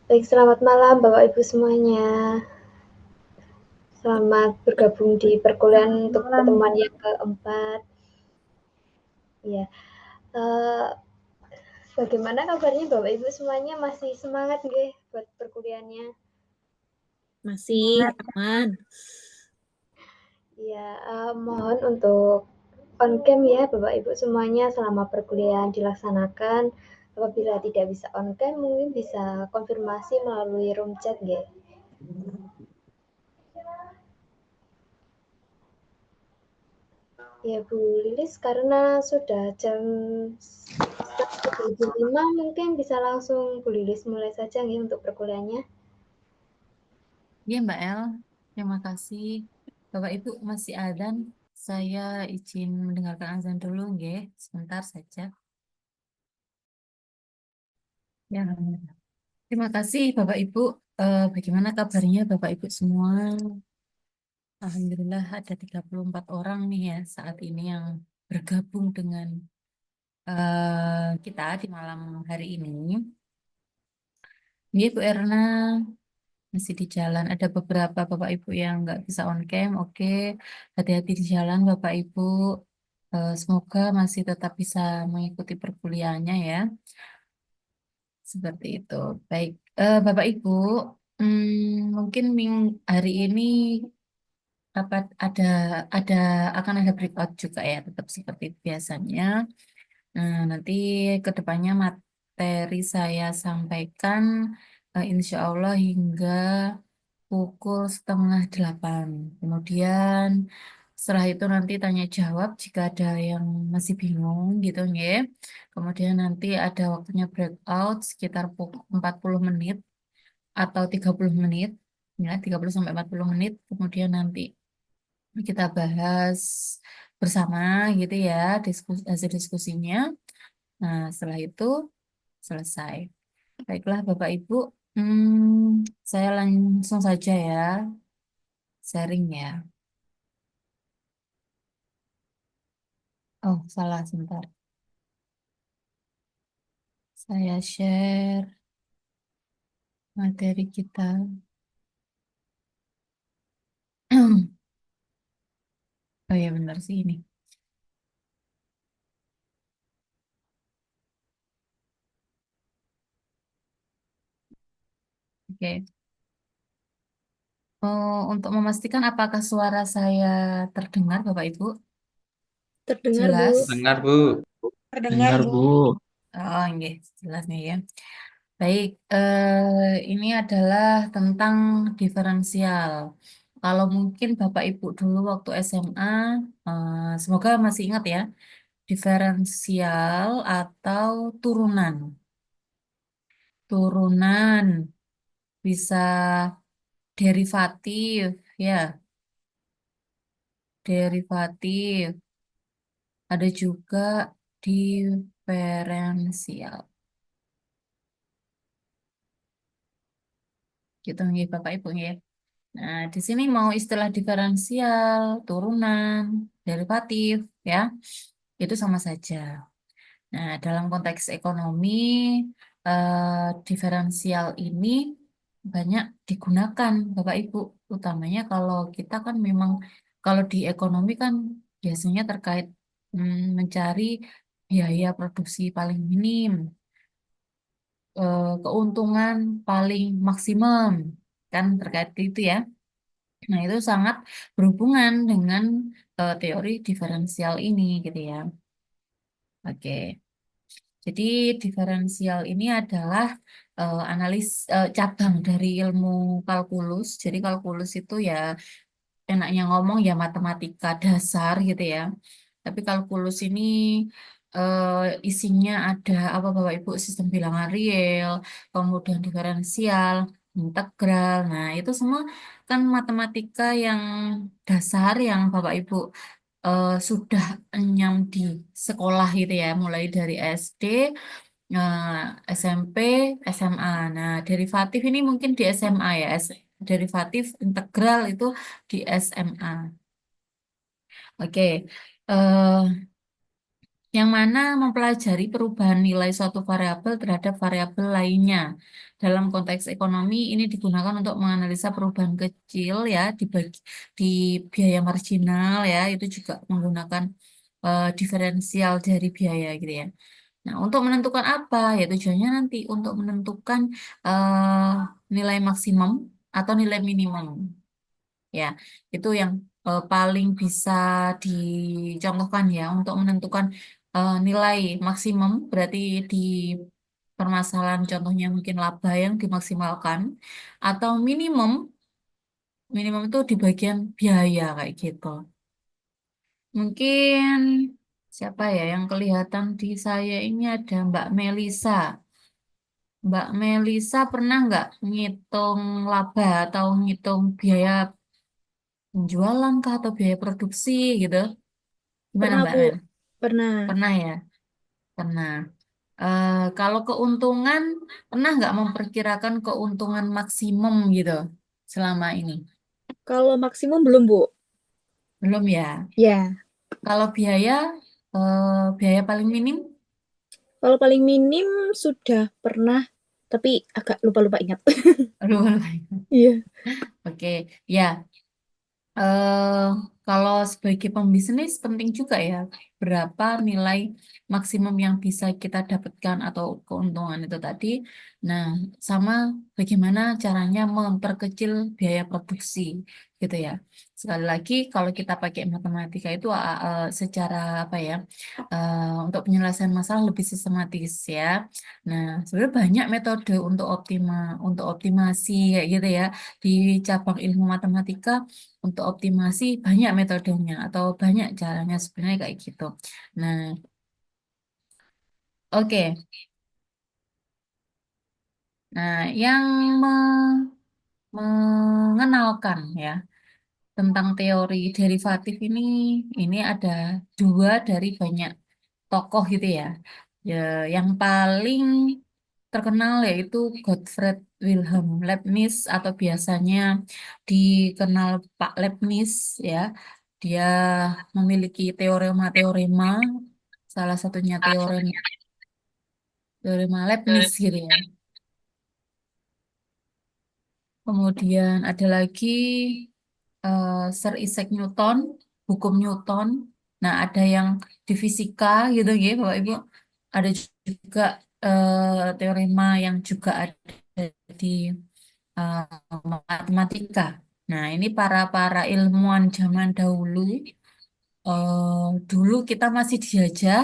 Baik, selamat malam Bapak Ibu semuanya. Selamat bergabung di perkuliahan Selamat untuk malam. pertemuan yang keempat. Ya, uh, bagaimana kabarnya Bapak Ibu semuanya? Masih semangat nggih buat perkuliahannya? Masih aman. Ya, mohon untuk on cam ya Bapak Ibu semuanya selama perkuliahan dilaksanakan. Apabila tidak bisa on cam, mungkin bisa konfirmasi melalui room chat nggih. Ya Bu Lilis, karena sudah jam 1:25 mungkin bisa langsung Bu Lilis mulai saja nih untuk perkuliahannya. Iya Mbak El, terima kasih. Bapak Ibu masih adzan. Saya izin mendengarkan azan dulu, nggih. Sebentar saja. Ya, alhamdulillah. Terima kasih Bapak Ibu. Bagaimana kabarnya Bapak Ibu semua? Alhamdulillah ada 34 orang nih ya saat ini yang bergabung dengan kita di malam hari ini. Iya Bu Erna, masih di jalan. Ada beberapa Bapak Ibu yang nggak bisa on cam. Oke, hati-hati di jalan Bapak Ibu. Semoga masih tetap bisa mengikuti perkuliahannya ya. Seperti itu. Baik, Bapak Ibu, mungkin hari ini apa ada akan ada breakout juga ya, tetap seperti biasanya. Nah, nanti ke depannya materi saya sampaikan insya Allah hingga pukul 7:30. Kemudian setelah itu nanti tanya jawab jika ada yang masih bingung gitu ya. Kemudian nanti ada waktunya breakout sekitar pukul 40 menit atau 30 menit. Ya, 30 sampai 40 menit. Kemudian nanti kita bahas bersama gitu ya, hasil diskusinya. Nah, setelah itu selesai. Baiklah Bapak Ibu, saya langsung saja ya sharing ya. Oh, salah sebentar. Saya share materi kita. Oh ya benar sih ini. Oke. Untuk memastikan apakah suara saya terdengar Bapak Ibu? Terdengar Bu. Jelas? Dengar, Bu. Terdengar Dengar, Bu. Bu. Oh, iya, jelas nih ya. Baik, ini adalah tentang diferensial. Kalau mungkin Bapak Ibu dulu waktu SMA, semoga masih ingat ya, diferensial atau turunan. Turunan bisa derivatif, ya, derivatif. Ada juga diferensial. Gitu nih Bapak Ibu ya. Nah, di sini mau istilah diferensial, turunan, derivatif, ya, itu sama saja. Nah, dalam konteks ekonomi, diferensial ini banyak digunakan, Bapak Ibu. Utamanya kalau kita kan memang, kalau di ekonomi kan biasanya terkait mencari biaya produksi paling minim, keuntungan paling maksimum, kan terkait itu ya. Nah, itu sangat berhubungan dengan teori diferensial ini gitu ya. Oke. Jadi diferensial ini adalah cabang dari ilmu kalkulus. Jadi kalkulus itu ya enaknya ngomong ya matematika dasar gitu ya. Tapi kalkulus ini eh, isinya ada apa Bapak Ibu sistem bilangan real, kemudian diferensial, integral. Nah, itu semua kan matematika yang dasar yang Bapak Ibu sudah enyam di sekolah gitu ya, mulai dari SD, SMP, SMA. Nah, derivatif ini mungkin di SMA ya, derivatif integral itu di SMA. Oke, eh, yang mana mempelajari perubahan nilai suatu variabel terhadap variabel lainnya. Dalam konteks ekonomi, ini digunakan untuk menganalisa perubahan kecil ya di biaya marginal ya, itu juga menggunakan diferensial dari biaya gitu ya. Nah, untuk menentukan apa? Ya tujuannya nanti untuk menentukan nilai maksimum atau nilai minimum. Ya, itu yang paling bisa dicontohkan ya untuk menentukan nilai maksimum berarti di permasalahan contohnya mungkin laba yang dimaksimalkan atau minimum minimum itu di bagian biaya kayak gitu. Mungkin siapa ya yang kelihatan di saya ini ada Mbak Melisa. Mbak Melisa pernah nggak ngitung laba atau ngitung biaya penjualan kah atau biaya produksi gitu? Gimana Pernah, Mbak Bu. Mel? Pernah. Pernah ya? Pernah. Kalau keuntungan, pernah nggak memperkirakan keuntungan maksimum gitu selama ini? Kalau maksimum belum, Bu? Belum ya. Ya. Kalau biaya, biaya paling minim, Kalau paling minim sudah pernah, tapi agak lupa-lupa ingat. aduh, Iya. oke, ya. eh Kalau sebagai pembisnis penting juga ya berapa nilai maksimum yang bisa kita dapatkan atau keuntungan itu tadi. Nah, sama bagaimana caranya memperkecil biaya produksi gitu ya. Sekali lagi kalau kita pakai matematika itu secara apa ya untuk penyelesaian masalah lebih sistematis ya. Nah, sebenarnya banyak metode untuk optimasi kayak gitu ya di cabang ilmu matematika untuk optimasi banyak metodenya atau banyak caranya sebenarnya kayak gitu. Nah, oke. Nah, yang mengenalkan ya tentang teori derivatif ini ada dua dari banyak tokoh gitu ya. Ya, yang paling terkenal yaitu Gottfried Wilhelm Leibniz atau biasanya dikenal Pak Leibniz ya. Dia memiliki teorema-teorema, salah satunya teorema Leibniz gitu ya. Kemudian ada lagi Sir Isaac Newton, hukum Newton. Nah, ada yang di fisika gitu ya, Bapak Ibu. Ada juga teorema yang juga ada di eh, matematika. Nah, ini para ilmuwan zaman dahulu. Dulu kita masih dijajah,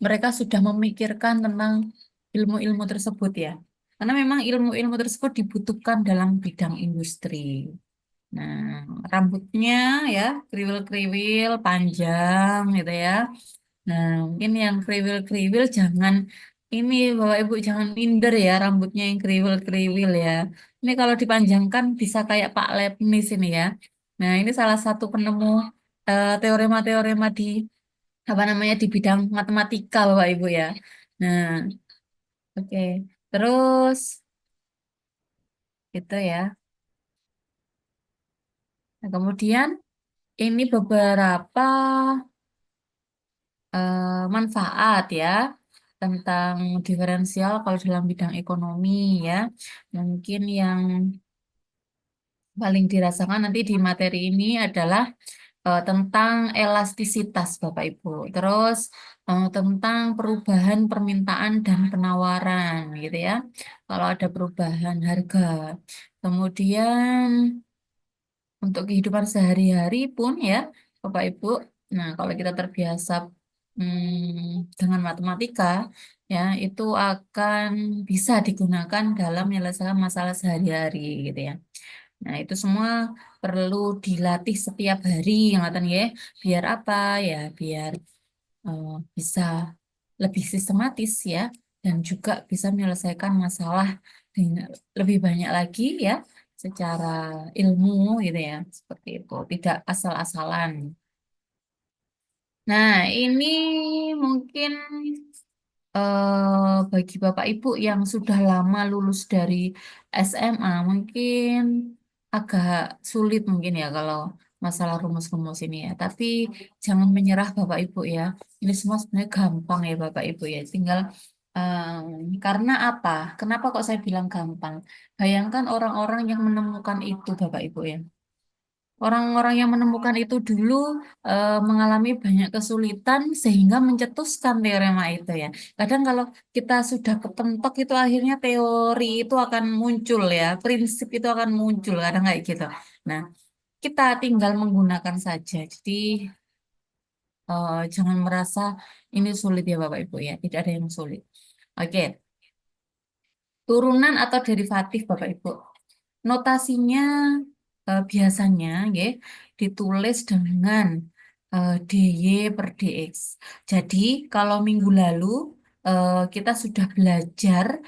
mereka sudah memikirkan tentang ilmu-ilmu tersebut ya. Karena memang ilmu-ilmu tersebut dibutuhkan dalam bidang industri. Nah, rambutnya ya kriwil-kriwil, panjang gitu ya. Nah, mungkin yang kriwil-kriwil jangan ini Bapak Ibu jangan minder ya rambutnya yang kriwil-kriwil ya. Ini kalau dipanjangkan bisa kayak Pak Leibniz ini ya. Nah, ini salah satu penemu teorema-teorema di apa namanya di bidang matematika Bapak Ibu ya. Nah, oke. Terus gitu ya. Nah, kemudian ini beberapa manfaat ya tentang diferensial kalau dalam bidang ekonomi ya. Mungkin yang paling dirasakan nanti di materi ini adalah tentang elastisitas Bapak Ibu. Terus tentang perubahan permintaan dan penawaran gitu ya. Kalau ada perubahan harga. Kemudian untuk kehidupan sehari-hari pun ya, Bapak Ibu. Nah, kalau kita terbiasa dengan matematika, ya itu akan bisa digunakan dalam menyelesaikan masalah sehari-hari gitu ya. Nah, itu semua perlu dilatih setiap hari, ngatakan ya. Biar apa ya? Biar eh, bisa lebih sistematis ya, dan juga bisa menyelesaikan masalah dengan lebih banyak lagi ya, secara ilmu gitu ya, seperti itu, tidak asal-asalan. Nah, ini mungkin bagi Bapak Ibu yang sudah lama lulus dari SMA, mungkin agak sulit mungkin ya kalau masalah rumus-rumus ini ya. Tapi jangan menyerah Bapak Ibu ya. Ini semua sebenarnya gampang ya Bapak Ibu ya. Tinggal karena apa? Kenapa kok saya bilang gampang? Bayangkan orang-orang yang menemukan itu Bapak Ibu ya. Orang-orang yang menemukan itu dulu mengalami banyak kesulitan sehingga mencetuskan teorema itu ya. Kadang kalau kita sudah kepentok itu akhirnya teori itu akan muncul ya, prinsip itu akan muncul kadang kayak gitu. Nah, kita tinggal menggunakan saja. Jadi jangan merasa ini sulit ya Bapak Ibu ya. Tidak ada yang sulit. Oke, turunan atau derivatif Bapak Ibu. Notasinya biasanya ya, ditulis dengan dy per dx. Jadi kalau minggu lalu kita sudah belajar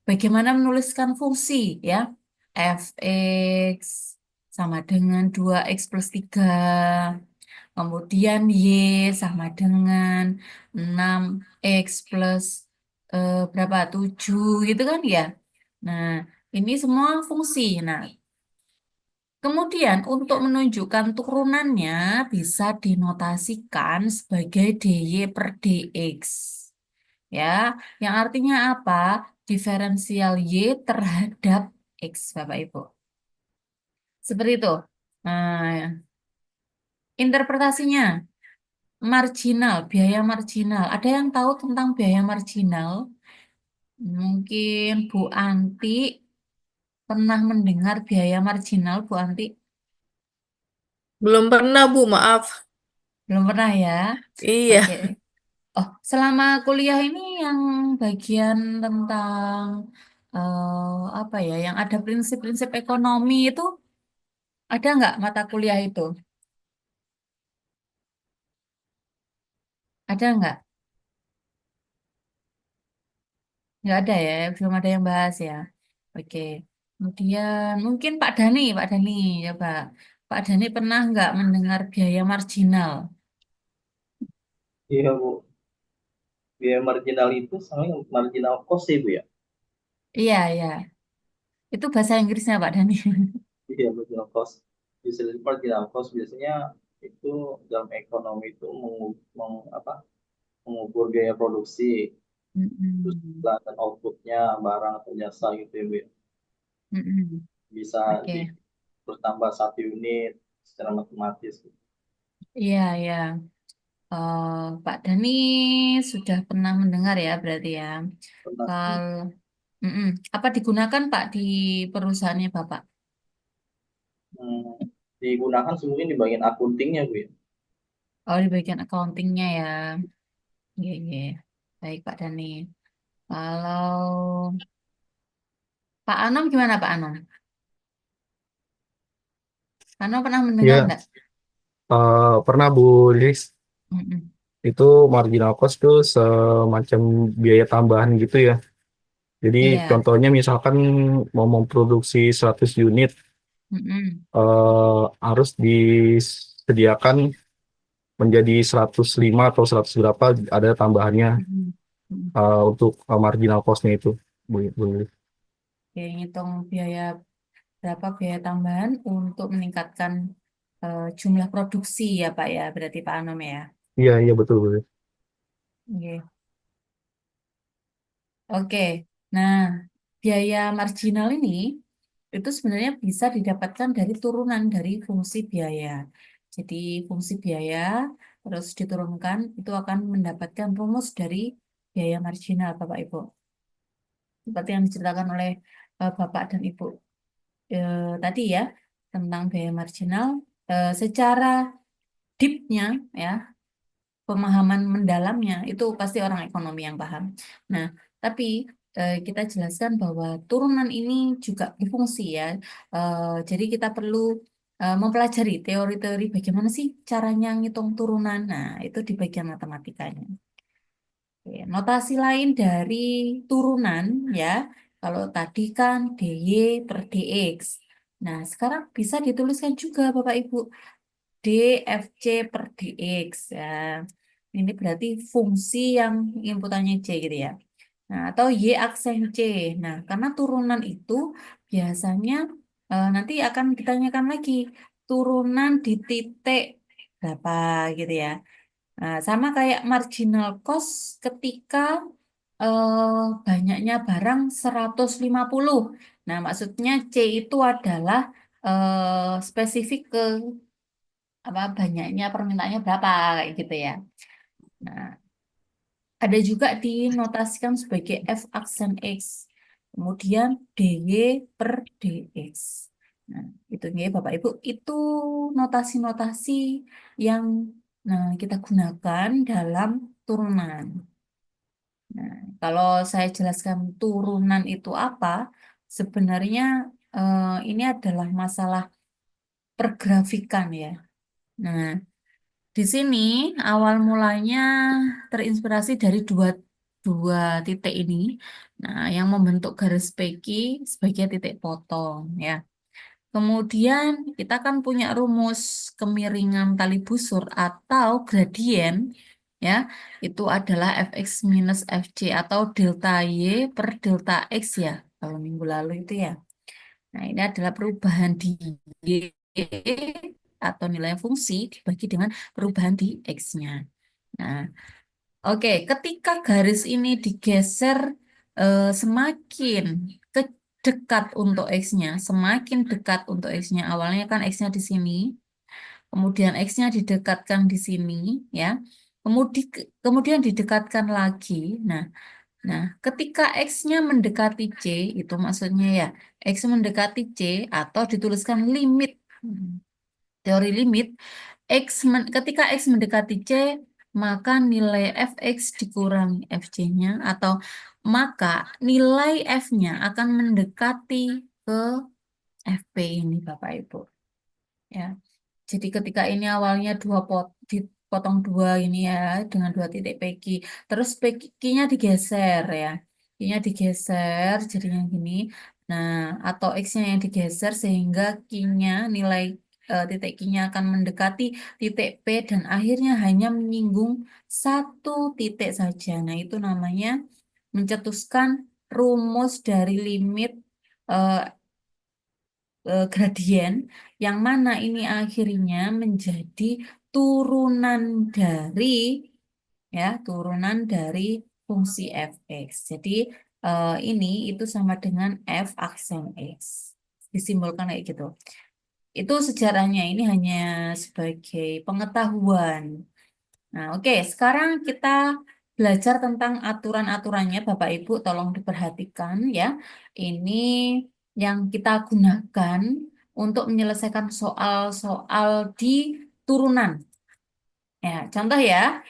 bagaimana menuliskan fungsi ya. Fx sama dengan 2x plus 3. Kemudian y sama dengan 6x plus berapa? 7 gitu kan ya. Nah, ini semua fungsi. Nah, kemudian untuk menunjukkan turunannya bisa dinotasikan sebagai dy per dx. Ya, yang artinya apa? Diferensial y terhadap x, Bapak Ibu. Seperti itu. Nah, interpretasinya marginal, biaya marginal. Ada yang tahu tentang biaya marginal? Mungkin Bu Anti pernah mendengar biaya marginal, Bu Anti? Belum pernah, Bu, maaf. Belum pernah ya? Iya. Oke. Oh, selama kuliah ini yang bagian tentang apa ya, yang ada prinsip-prinsip ekonomi itu ada nggak mata kuliah itu? Ada nggak? Nggak ada ya, belum ada yang bahas ya. Oke. Kemudian mungkin Pak Dani, coba. Pak Dani pernah nggak mendengar biaya marginal? Iya Bu, biaya marginal itu sama yang marginal cost ya Bu ya? Iya, iya. Itu bahasa Inggrisnya Pak Dani. Iya marginal cost. Biasanya marginal cost biasanya itu dalam ekonomi itu mengukur biaya produksi, terus Mm-mm. dan outputnya barang atau jasa gitu ya Bu ya. Mm-mm. Bisa Oke. bertambah 1 unit secara matematis. Iya, iya. Eh, Pak Dani sudah pernah mendengar ya berarti ya. Pernah Kalau mm-mm. Apa digunakan Pak di perusahaannya Bapak? digunakan semuanya di bagian akuntingnya Bu ya. Oh di bagian accountingnya ya. Iya, iya. Baik Pak Dani. Kalau Pak Anom gimana Pak Anom? Anom pernah mendengar Ya, nggak? pernah Bu Lis, Mm-mm. itu marginal cost tuh semacam biaya tambahan gitu ya. Jadi Iya. contohnya misalkan mau memproduksi 100 unit, Mm-mm. harus disediakan menjadi 105 atau 100 berapa, ada tambahannya Mm-mm. Mm-mm. untuk marginal costnya itu, Bu Lis. Oke, ngitung biaya berapa biaya tambahan untuk meningkatkan jumlah produksi ya Pak ya, berarti Pak Anom ya. Iya, iya betul Bu Lis. Oke. Oke. Nah, biaya marginal ini itu sebenarnya bisa didapatkan dari turunan dari fungsi biaya. Jadi fungsi biaya terus diturunkan itu akan mendapatkan rumus dari biaya marginal Bapak Ibu. Seperti yang diceritakan oleh Bapak dan Ibu tadi ya tentang biaya marginal secara deepnya ya pemahaman mendalamnya itu pasti orang ekonomi yang paham. Nah, tapi kita jelaskan bahwa turunan ini juga berfungsi ya. Jadi kita perlu mempelajari teori-teori bagaimana sih caranya ngitung turunan. Nah, itu di bagian matematikanya. Oke, notasi lain dari turunan ya. Kalau tadi kan dy per dx. Nah, sekarang bisa dituliskan juga Bapak Ibu dfc per dx. Ya. Ini berarti fungsi yang inputannya C gitu ya. Nah, atau Y aksen C. Nah, karena turunan itu biasanya nanti akan ditanyakan lagi. turunan di titik berapa gitu ya. Nah, sama kayak marginal cost ketika banyaknya barang 150. Nah, maksudnya C itu adalah spesifik ke apa banyaknya permintaannya berapa kayak gitu ya. Nah, ada juga dinotasikan sebagai F aksen X. Kemudian DY per DX. Nah, itu ya Bapak Ibu, itu notasi-notasi yang kita gunakan dalam turunan. Nah, kalau saya jelaskan turunan itu apa, sebenarnya ini adalah masalah pergrafikan ya. Nah, di sini awal mulanya terinspirasi dari dua titik ini. Nah, yang membentuk garis PQ sebagai titik potong ya. Kemudian kita kan punya rumus kemiringan tali busur atau gradien ya. Itu adalah Fx minus Fc atau delta Y per delta X ya. Kalau minggu lalu itu ya. Nah, ini adalah perubahan di Y atau nilai fungsi dibagi dengan perubahan di X-nya. Nah, oke, ketika garis ini digeser semakin dekat untuk X-nya, semakin dekat untuk X-nya. Awalnya kan X-nya di sini, kemudian X-nya didekatkan di sini, ya. Kemudian didekatkan lagi. Nah, ketika X-nya mendekati C, itu maksudnya ya, X mendekati C atau dituliskan limit. Teori limit, ketika X mendekati C, maka nilai Fx dikurangi Fc-nya, atau maka nilai F-nya akan mendekati ke Fp ini, Bapak Ibu. Ya. Jadi ketika ini awalnya dipotong dua ini ya, dengan dua titik PQ, terus PQ-nya digeser ya. Q-nya digeser, jadinya gini. Nah, atau X-nya yang digeser sehingga Q-nya, nilai titik Q-nya akan mendekati titik P dan akhirnya hanya menyinggung satu titik saja. Nah, itu namanya mencetuskan rumus dari limit gradien, yang mana ini akhirnya menjadi turunan dari fungsi Fx. Jadi ini itu sama dengan F aksen X. Disimbolkan kayak gitu. Itu sejarahnya, ini hanya sebagai pengetahuan. Nah, oke, sekarang kita belajar tentang aturan-aturannya, Bapak Ibu, tolong diperhatikan ya. Ini yang kita gunakan untuk menyelesaikan soal-soal di turunan. Ya, contoh ya,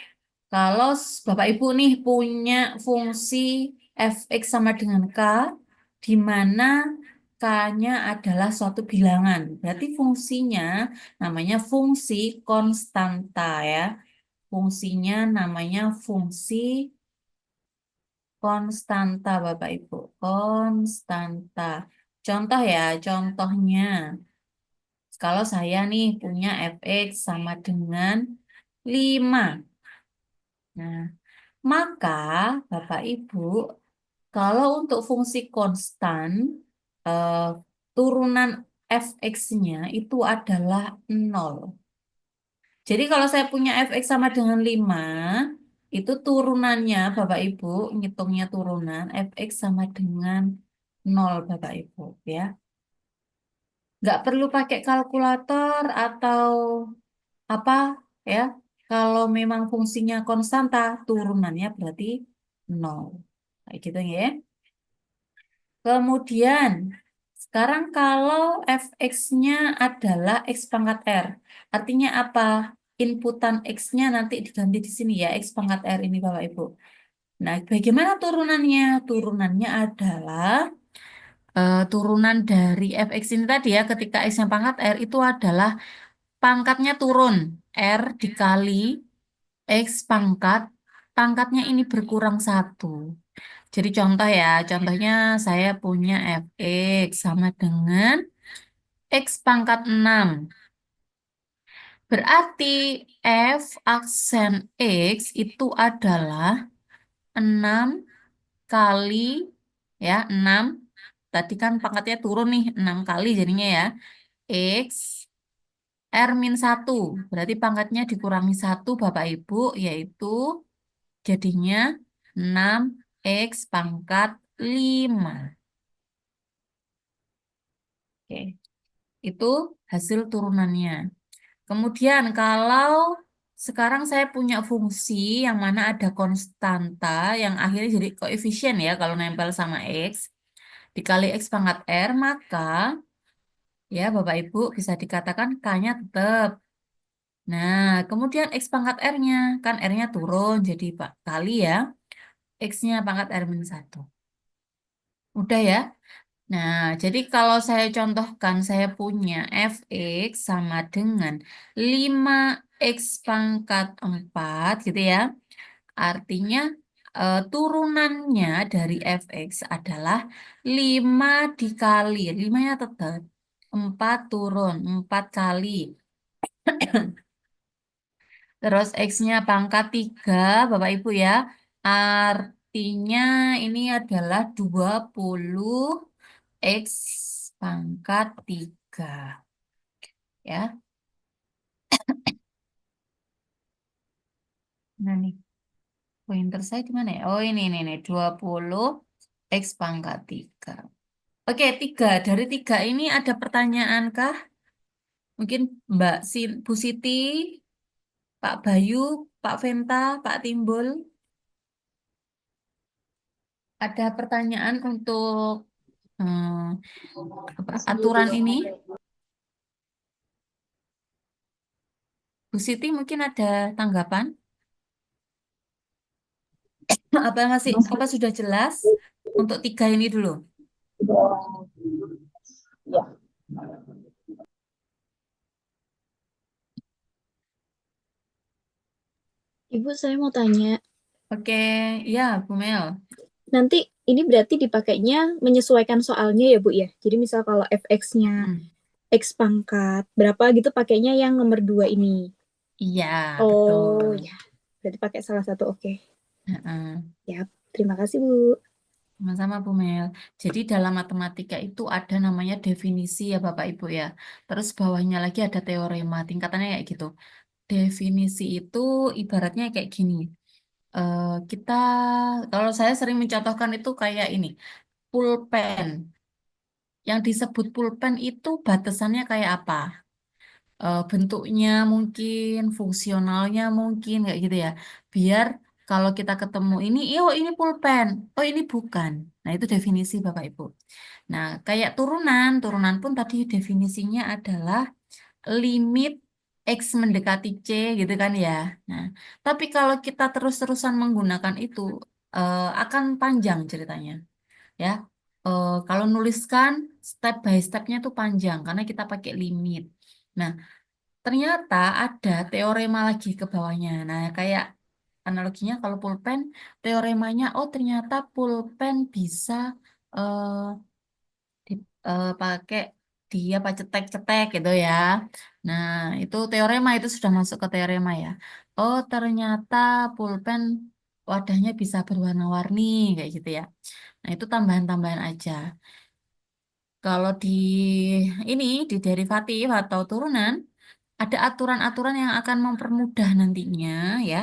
kalau Bapak Ibu nih punya fungsi Fx sama dengan K, di mana K-nya adalah suatu bilangan. Berarti fungsinya namanya fungsi konstanta ya. Fungsinya namanya fungsi konstanta, Bapak Ibu. Konstanta. Contoh ya, contohnya. Kalau saya nih punya Fx sama dengan 5. Nah, maka Bapak Ibu, kalau untuk fungsi konstan, eh, turunan Fx-nya itu adalah 0. Jadi kalau saya punya Fx sama dengan 5, itu turunannya Bapak Ibu, ngitungnya turunan, Fx sama dengan 0 Bapak Ibu ya. Nggak perlu pakai kalkulator atau apa ya. Kalau memang fungsinya konstanta, turunannya berarti 0. Kayak gitu ya. Kemudian, sekarang kalau Fx-nya adalah X pangkat R. Artinya apa? Inputan X-nya nanti diganti di sini ya, X pangkat R ini Bapak Ibu. Nah, bagaimana turunannya? Turunannya adalah turunan dari Fx ini tadi ya, ketika X yang pangkat R itu adalah pangkatnya turun. R dikali X pangkatnya ini berkurang 1. Jadi contoh ya, contohnya saya punya Fx sama dengan X pangkat 6. Berarti F aksen X itu adalah 6 kali, ya 6. Tadi kan pangkatnya turun nih, 6 kali jadinya ya. X R-1. Berarti pangkatnya dikurangi 1 Bapak Ibu, yaitu jadinya 6X pangkat 5. Oke, itu hasil turunannya. Kemudian kalau sekarang saya punya fungsi yang mana ada konstanta yang akhirnya jadi koefisien ya kalau nempel sama X. Dikali X pangkat R, maka ya Bapak Ibu bisa dikatakan K-nya tetap. Nah, kemudian X pangkat R-nya, kan R-nya turun, jadi kali ya, X-nya pangkat R-1. Udah ya? Nah, jadi kalau saya contohkan, saya punya fx sama dengan 5x pangkat 4, gitu ya. Artinya turunannya dari fx adalah 5 dikali, 5-nya tetap, 4 turun, 4 kali. Terus X-nya pangkat 3, Bapak Ibu ya. Artinya ini adalah 20 X pangkat 3. Ya. Nah nih, pointer saya di mana ya? Oh ini, 20 X pangkat 3. Oke, 3. Dari 3 ini ada pertanyaan kah? Mungkin Bu Siti, Pak Bayu, Pak Venta, Pak Timbul. Ada pertanyaan untuk aturan ini? Bu Siti mungkin ada tanggapan? Apa sudah jelas untuk 3 ini dulu? Ibu, saya mau tanya, Oke, ya Bu Mel. nanti ini berarti dipakainya menyesuaikan soalnya ya Bu ya? Jadi misal kalau fx-nya X pangkat berapa gitu pakainya yang nomor 2 ini. Iya, Oh betul. ya, berarti pakai salah satu. Oke. Heeh. Ya, terima kasih Bu. Sama-sama Bu Mel. Jadi dalam matematika itu ada namanya definisi ya Bapak Ibu ya. Terus bawahnya lagi ada teorema, tingkatannya kayak gitu. Definisi itu ibaratnya kayak gini. Kita, kalau saya sering mencontohkan itu kayak ini, pulpen. Yang disebut pulpen itu batasannya kayak apa? Bentuknya mungkin, fungsionalnya mungkin kayak gitu ya. Biar kalau kita ketemu ini, oh ini pulpen, oh ini bukan. Nah itu definisi Bapak Ibu. Nah kayak turunan pun tadi definisinya adalah limit X mendekati C gitu kan ya. Nah tapi kalau kita terus-terusan menggunakan itu, akan panjang ceritanya. Ya, kalau nuliskan step by stepnya tuh panjang karena kita pakai limit. Nah, ternyata ada teorema lagi ke bawahnya. Nah, kayak analoginya kalau pulpen, teoremanya, oh ternyata pulpen bisa eh, pakai dia apa cetek-cetek gitu ya. Nah, itu teorema itu sudah masuk ke teorema ya. Oh, ternyata pulpen wadahnya bisa berwarna-warni kayak gitu ya. Nah, itu tambahan-tambahan aja. Kalau di derivatif atau turunan, ada aturan-aturan yang akan mempermudah nantinya ya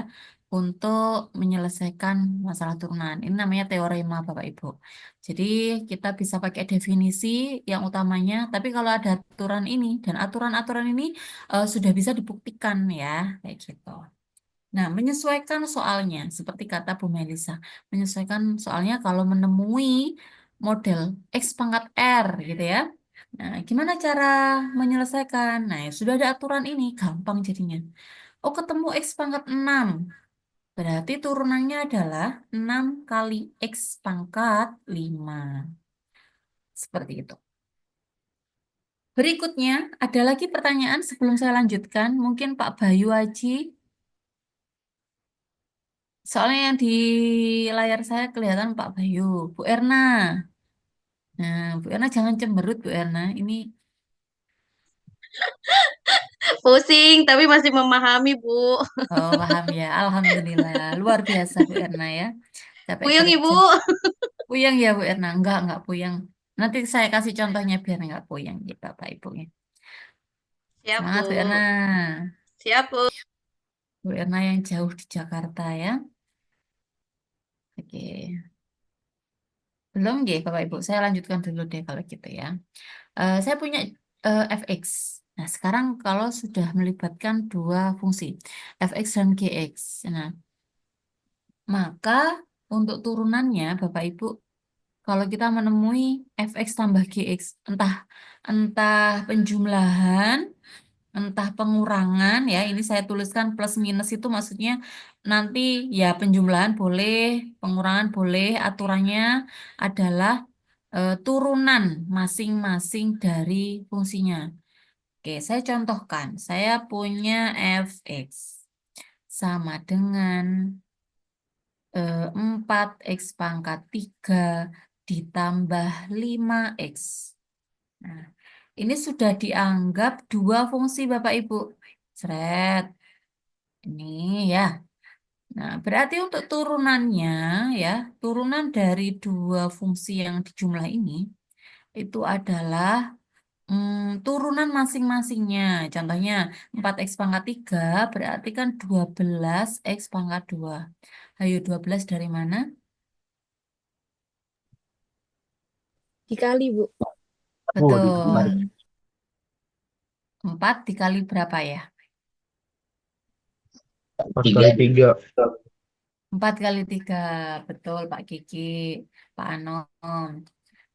untuk menyelesaikan masalah turunan. Ini namanya teorema Bapak Ibu. Jadi kita bisa pakai definisi yang utamanya, tapi kalau ada aturan ini dan aturan-aturan ini sudah bisa dibuktikan ya, kayak gitu. Nah, menyesuaikan soalnya, seperti kata Bu Melisa, menyesuaikan soalnya kalau menemui model X pangkat R gitu ya. Nah, gimana cara menyelesaikan? Nah, ya sudah ada aturan ini, gampang jadinya. Oh, ketemu X pangkat 6. Berarti turunannya adalah 6 kali X pangkat 5. Seperti itu. Berikutnya, ada lagi pertanyaan sebelum saya lanjutkan. Mungkin Pak Bayu Aji. Soalnya yang di layar saya kelihatan Pak Bayu. Bu Erna. Nah, Bu Erna jangan cemberut, Bu Erna. Ini, Pusing, tapi masih memahami, Bu. oh paham ya. Alhamdulillah. Luar biasa, Bu Erna ya. Capek Puyeng, kerja. Ibu. Puyeng ya, Bu Erna. Enggak puyeng. Nanti saya kasih contohnya biar enggak puyeng, gitu, Bapak Ibu. Siap, Semangat, Bu Bu. Erna. Siap, Bu. Bu Erna yang jauh di Jakarta ya. Oke. Belum ya, Bapak Ibu. Saya lanjutkan dulu deh kalau gitu ya. Saya punya fx. Nah, sekarang kalau sudah melibatkan dua fungsi, fx dan gx. Nah, maka untuk turunannya, Bapak Ibu, kalau kita menemui fx tambah gx, entah entah penjumlahan, entah pengurangan ya, ini saya tuliskan plus minus itu maksudnya nanti ya penjumlahan boleh, pengurangan boleh, aturannya adalah turunan masing-masing dari fungsinya. Oke, saya contohkan. Saya punya fx sama dengan 4x pangkat 3 ditambah 5x. Nah, ini sudah dianggap dua fungsi Bapak Ibu. Seret. Ini ya. Nah, berarti untuk turunannya ya, turunan dari dua fungsi yang dijumlah ini itu adalah turunan masing-masingnya. Contohnya 4x pangkat 3 berarti kan 12x pangkat 2. Ayo 12 dari mana? Dikali, Bu. Betul. 4 dikali berapa ya? 4 kali 3. 4 kali 3. Betul Pak Kiki, Pak Anom.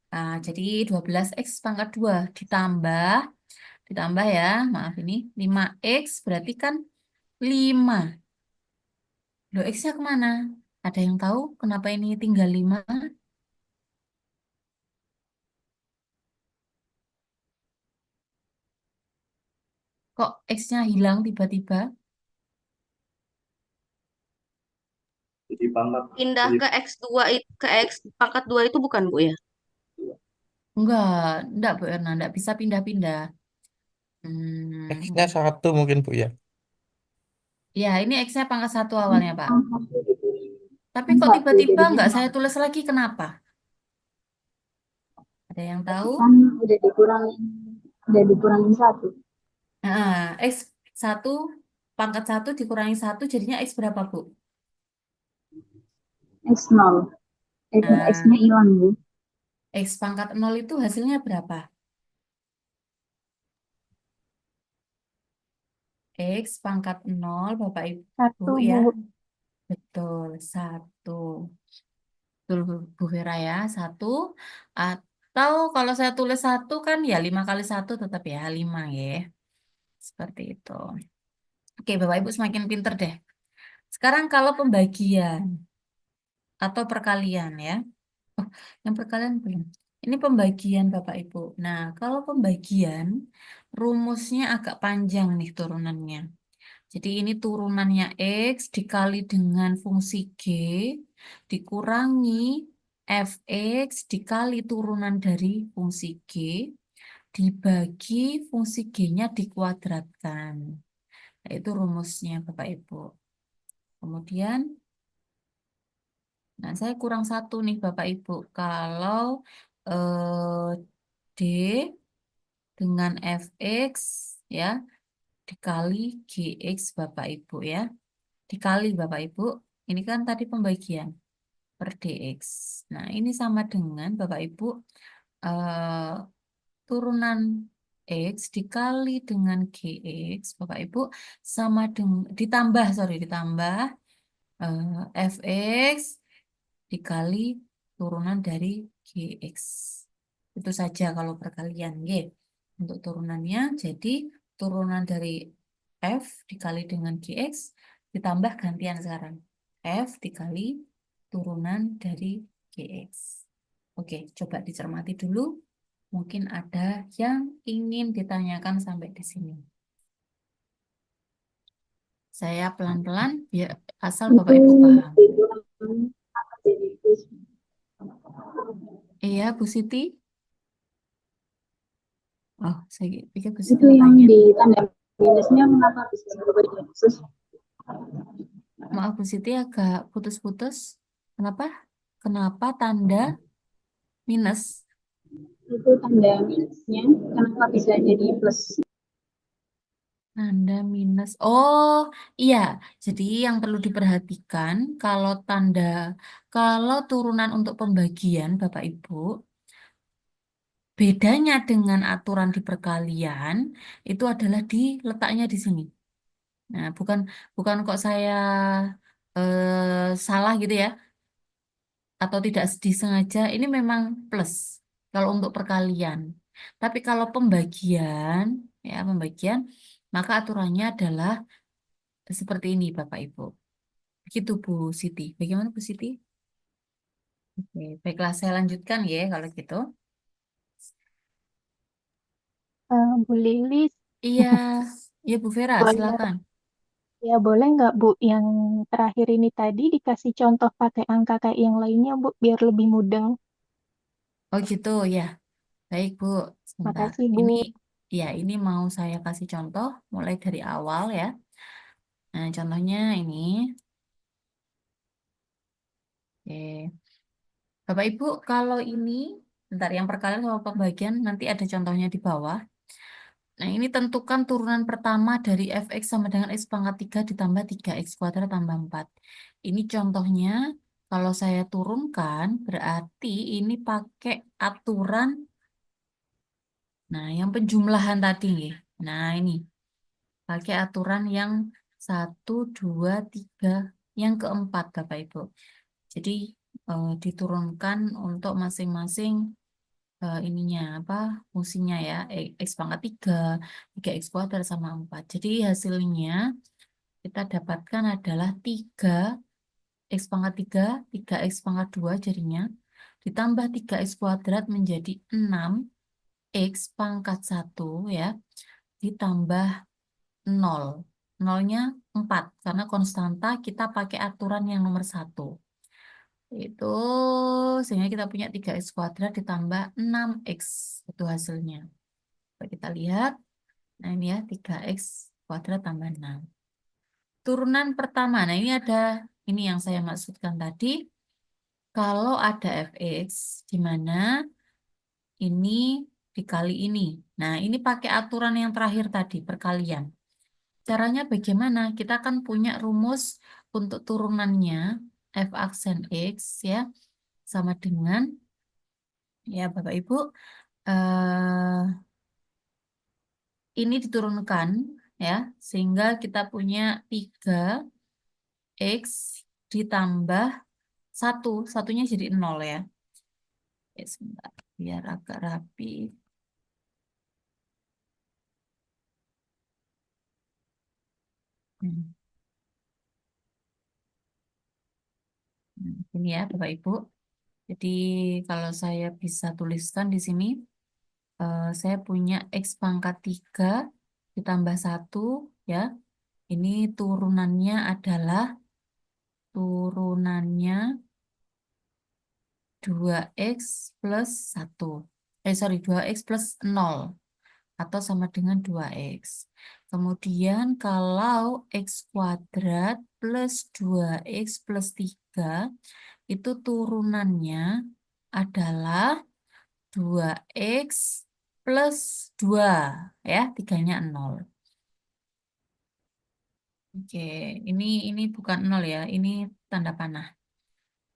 Nah, jadi 12x pangkat 2 ditambah ya, maaf ini 5x berarti kan 5. Loh, x-nya kemana? Ada yang tahu kenapa ini tinggal 5? Kok x-nya hilang tiba-tiba? Jadi pangkat Pindah jadi ke X2 ke X pangkat 2 itu bukan, Bu ya? Enggak Bu Erna, enggak bisa pindah-pindah. X-nya 1 mungkin Bu ya. Ya, ini x-nya pangkat 1 awalnya Pak. Tapi kok Satu, tiba-tiba jadi enggak saya tulis lagi, kenapa? Ada yang tahu? kan udah dikurangin satu. Nah, x1 pangkat 1 dikurangi 1 jadinya x berapa Bu? X0. Nah, X-nya hilang, Bu. x pangkat 0 itu hasilnya berapa? X pangkat 0 Bapak Ibu Satu, ya. Bu. Betul, 1. Betul Bu Vera ya, 1. Atau kalau saya tulis 1 kan ya 5 kali 1 tetap ya 5 ya. Seperti itu. Oke Bapak Ibu semakin pinter deh. Sekarang kalau pembagian atau perkalian ya. Oh, yang perkalian belum. Ini pembagian Bapak Ibu. Nah, kalau pembagian rumusnya agak panjang nih turunannya. Jadi ini turunannya X dikali dengan fungsi G dikurangi fx dikali turunan dari fungsi G dibagi fungsi G-nya dikuadratkan. Nah, itu rumusnya Bapak Ibu. Kemudian, nah saya kurang 1 nih Bapak Ibu. Kalau D dengan fx ya dikali gx Bapak Ibu ya. Dikali Bapak Ibu, ini kan tadi pembagian per dx. Nah, ini sama dengan Bapak Ibu turunan x dikali dengan gx Bapak Ibu sama dengan ditambah fx dikali turunan dari gx. Itu saja kalau perkalian, ya. Untuk turunannya jadi turunan dari f dikali dengan gx ditambah gantian sekarang. F dikali turunan dari gx. Oke, coba dicermati dulu. Mungkin ada yang ingin ditanyakan sampai di sini. Saya pelan-pelan, biar asal Bapak Ibu paham. Iya, Bu Siti? Oh, saya pikir Bu Siti Itu mau yang tanya. di tanda minusnya kenapa bisa berubah jadi khusus? Maaf Bu Siti agak putus-putus. Kenapa? Kenapa tanda minus? Itu tanda minusnya kenapa bisa jadi plus? Tanda minus. Oh, iya. Jadi yang perlu diperhatikan kalau turunan untuk pembagian Bapak Ibu, bedanya dengan aturan di perkalian itu adalah di letaknya di sini. Nah, bukan bukan kok saya salah gitu ya, atau tidak disengaja. Ini memang plus kalau untuk perkalian. Tapi kalau pembagian, ya pembagian, maka aturannya adalah seperti ini, Bapak Ibu. Begitu, Bu Siti. Bagaimana, Bu Siti? Oke, baiklah, saya lanjutkan ya kalau gitu. Bu Lilis, Iya, ya Bu Vera, boleh silakan. ya boleh nggak Bu yang terakhir ini tadi dikasih contoh pakai angka kayak yang lainnya Bu biar lebih mudah. Oh gitu, ya. Baik, Bu. Sebentar. Makasih Bu. Ini mau saya kasih contoh mulai dari awal ya. Nah, contohnya ini. Oke. Bapak Ibu, kalau ini, bentar yang perkalian sama pembagian nanti ada contohnya di bawah. Nah, ini tentukan turunan pertama dari fx sama dengan x pangkat 3 ditambah 3x kuadrat tambah 4. Ini contohnya, kalau saya turunkan, berarti ini pakai aturan, nah yang penjumlahan tadi. Nah, ini pakai aturan yang 1, 2, 3, yang keempat Bapak Ibu. Jadi, diturunkan untuk masing-masing ininya apa fungsinya ya x pangkat 3, 3x kuadrat sama 4. Jadi hasilnya kita dapatkan adalah 3x pangkat 3, 3x pangkat 2 jadinya ditambah 3x kuadrat menjadi 6x pangkat 1 ya ditambah 0. Nolnya 4 karena konstanta kita pakai aturan yang nomor 1. Itu sehingga kita punya 3x kuadrat ditambah 6x itu hasilnya. Coba kita lihat. Nah ini ya 3x kuadrat tambah 6. Turunan pertama. Nah ini ada ini yang saya maksudkan tadi. Kalau ada fx di mana ini dikali ini. Nah ini pakai aturan yang terakhir tadi perkalian. Caranya bagaimana? Kita akan punya rumus untuk turunannya f aksen x ya sama dengan ya Bapak Ibu ini diturunkan ya sehingga kita punya 3x ditambah 1, satunya jadi 0 ya. Oke, sebentar biar agak rapi. Ini ya Bapak Ibu. Jadi kalau saya bisa tuliskan di sini saya punya x pangkat 3 ditambah 1 ya. Ini turunannya 2x plus 1. 2x plus 0 atau sama dengan 2x. Kemudian kalau x kuadrat plus 2x plus 3 itu turunannya adalah 2x plus 2 ya, 3-nya 0. Oke, ini bukan 0 ya, ini tanda panah.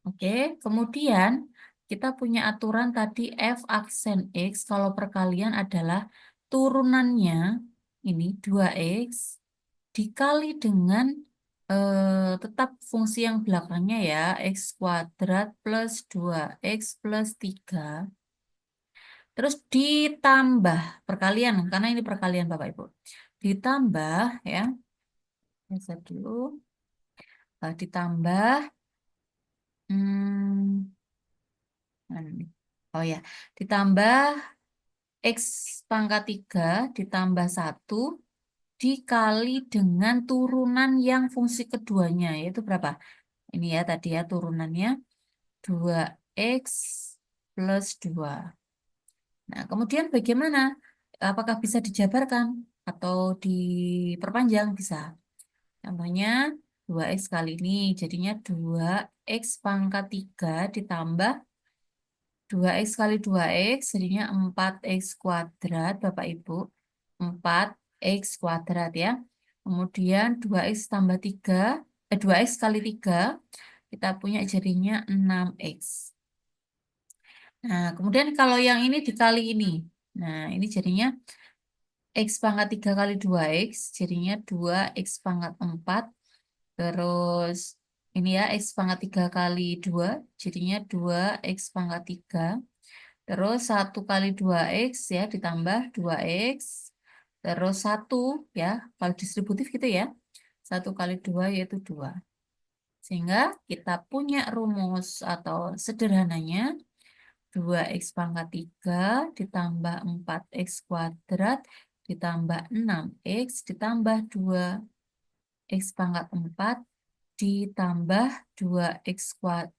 Oke, kemudian kita punya aturan tadi f aksen x kalau perkalian adalah turunannya ini 2x dikali dengan tetap fungsi yang belakangnya ya x kuadrat plus 2x plus 3 terus ditambah perkalian karena ini perkalian Bapak Ibu ditambah ya bisa dulu ditambah oh ya ditambah x pangkat 3 ditambah 1 dikali dengan turunan yang fungsi keduanya yaitu berapa? Ini ya tadi ya turunannya 2x plus 2. Nah, kemudian bagaimana? Apakah bisa dijabarkan atau diperpanjang? Bisa. Contohnya 2x kali ini jadinya 2x pangkat 3 ditambah 2x kali 2x jadinya 4x kuadrat Bapak Ibu. 4 X kuadrat ya. Kemudian 2X tambah 3, 2X kali 3, kita punya jadinya 6X. Nah, kemudian kalau yang ini dikali ini. Nah, ini jadinya X pangkat 3 kali 2X, jadinya 2X pangkat 4. Terus ini ya, X pangkat 3 kali 2, jadinya 2X pangkat 3. Terus 1 kali 2X ya, ditambah 2X. Terus 1 ya, kalau distributif gitu ya. 1 kali 2 yaitu 2. Sehingga kita punya rumus atau sederhananya 2X pangkat 3 ditambah 4X kuadrat ditambah 6X ditambah 2X pangkat 4 ditambah 2X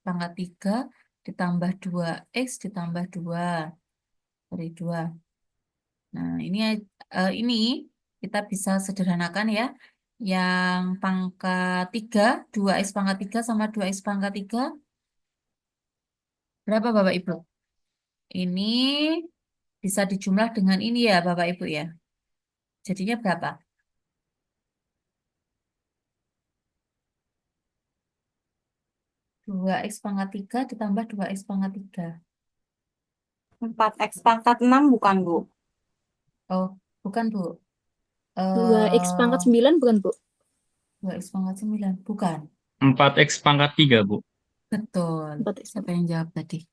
pangkat 3 ditambah 2X ditambah 2 dari 2. Nah, ini kita bisa sederhanakan ya. Yang pangkat 3, 2X pangkat 3 sama 2X pangkat 3. Berapa Bapak Ibu? Ini bisa dijumlah dengan ini ya Bapak Ibu ya. Jadinya berapa? 2X pangkat 3 ditambah 2X pangkat 3. 4X pangkat 6 bukan, Bu? Oh, bukan Bu. 2X pangkat 9 bukan, Bu? 2X pangkat 9, bukan. 4X pangkat 3, Bu. Betul. 4X Siapa yang jawab tadi?